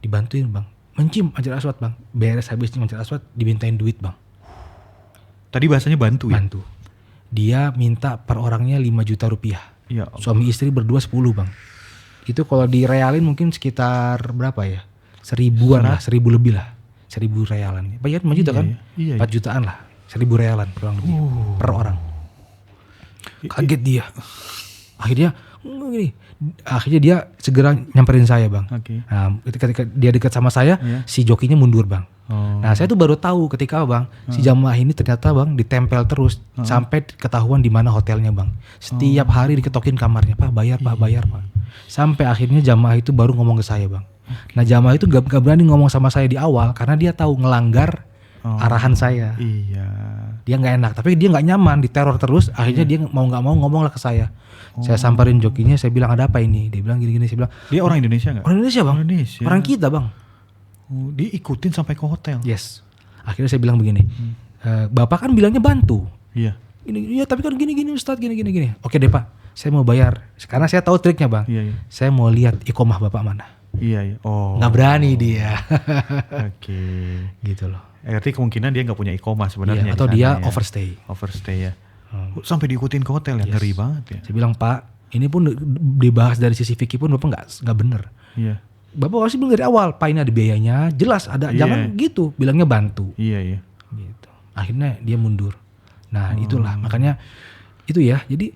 Dibantuin bang. Mencium Hajar Aswad bang. Beres habis cium Hajar Aswad dimintain duit bang. Tadi bahasanya bantu ya? Bantu. Dia minta per orangnya 5 juta rupiah. Iya. Suami istri berdua 10 bang. Itu kalau direalin mungkin sekitar berapa ya? 1000-an lah, 1000 lebih lah. 1000 realan. Bayar 5 juta kan? Iya. 4 jutaan lah. 1000 realan kurang lebih per orang. Kaget dia. Akhirnya dia segera nyamperin saya bang. Oke. Nah, ketika dia dekat sama saya, si jokinya mundur bang. Nah saya tuh baru tahu ketika bang, si jamaah ini ternyata bang ditempel terus sampai ketahuan di mana hotelnya bang. Setiap hari diketokin kamarnya, pak bayar pak. Sampai akhirnya jamaah itu baru ngomong ke saya bang. Nah jamaah itu gak berani ngomong sama saya di awal karena dia tahu ngelanggar arahan saya. Iya. Dia nggak enak, tapi dia nggak nyaman, diteror terus. Akhirnya dia mau nggak mau ngomonglah ke saya. Saya samperin jokinya, saya bilang ada apa ini? Dia bilang gini-gini, saya bilang Dia orang Indonesia nggak? orang Indonesia bang. Indonesia. Orang kita bang. Oh, diikutin sampai ke hotel. Yes. Akhirnya saya bilang begini, Bapak kan bilangnya bantu. Iya. Ini, iya tapi kan gini Ustadz gini. Oke deh pak, saya mau bayar. Karena saya tahu triknya bang. Iya. Saya mau lihat iqomah bapak mana. Iya. Oh. Nggak berani dia. Oke. Gitu loh. Berarti kemungkinan dia nggak punya iqomah sebenarnya. Iya, atau di sana dia ya. overstay ya. Sampai diikutin ke hotel ya, ngeri banget ya. Saya bilang pak, ini pun dibahas dari sisi fikih pun bapak nggak bener. Iya. Bapak pasti bilang dari awal, pak ini ada biayanya, jelas ada, jangan gitu, bilangnya bantu. Iya. Gitu. Akhirnya dia mundur. Nah itulah makanya itu ya. Jadi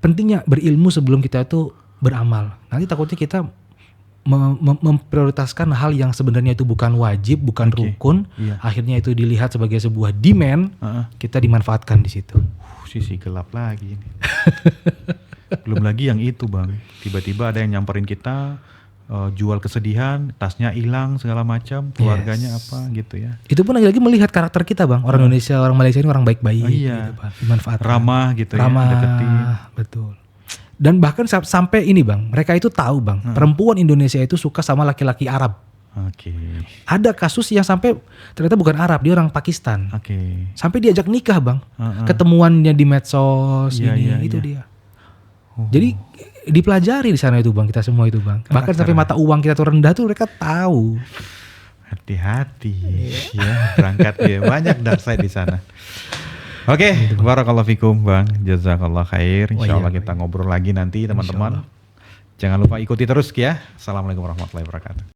pentingnya berilmu sebelum kita itu beramal. Nanti takutnya kita memprioritaskan hal yang sebenarnya itu bukan wajib, bukan rukun. Iya. Akhirnya itu dilihat sebagai sebuah demand. Kita dimanfaatkan di situ. Sisi gelap lagi ini. Belum lagi yang itu bang. Tiba-tiba ada yang nyamperin kita. Jual kesedihan, tasnya hilang segala macam, keluarganya apa gitu ya. Itu pun lagi-lagi melihat karakter kita bang, orang Indonesia, orang Malaysia ini orang baik-baik, iya. gitu, Pak. Dimanfaatkan. Ramah gitu Ramah, ya, deketin. Betul. Dan bahkan sampai ini bang, mereka itu tahu bang, perempuan Indonesia itu suka sama laki-laki Arab. Oke. Ada kasus yang sampai ternyata bukan Arab, dia orang Pakistan. Oke. Sampai diajak nikah bang, ketemuannya di medsos, itu dia. Jadi dipelajari di sana itu bang, kita semua itu bang. Bahkan sampai mata uang kita tuh rendah tuh mereka tahu. Hati-hati ya, berangkat ya, banyak dark side di sana. Oke, barakallahu fikum bang, jazakallah khair. Insyaallah kita ngobrol lagi nanti teman-teman. Jangan lupa ikuti terus ya. Assalamualaikum warahmatullahi wabarakatuh.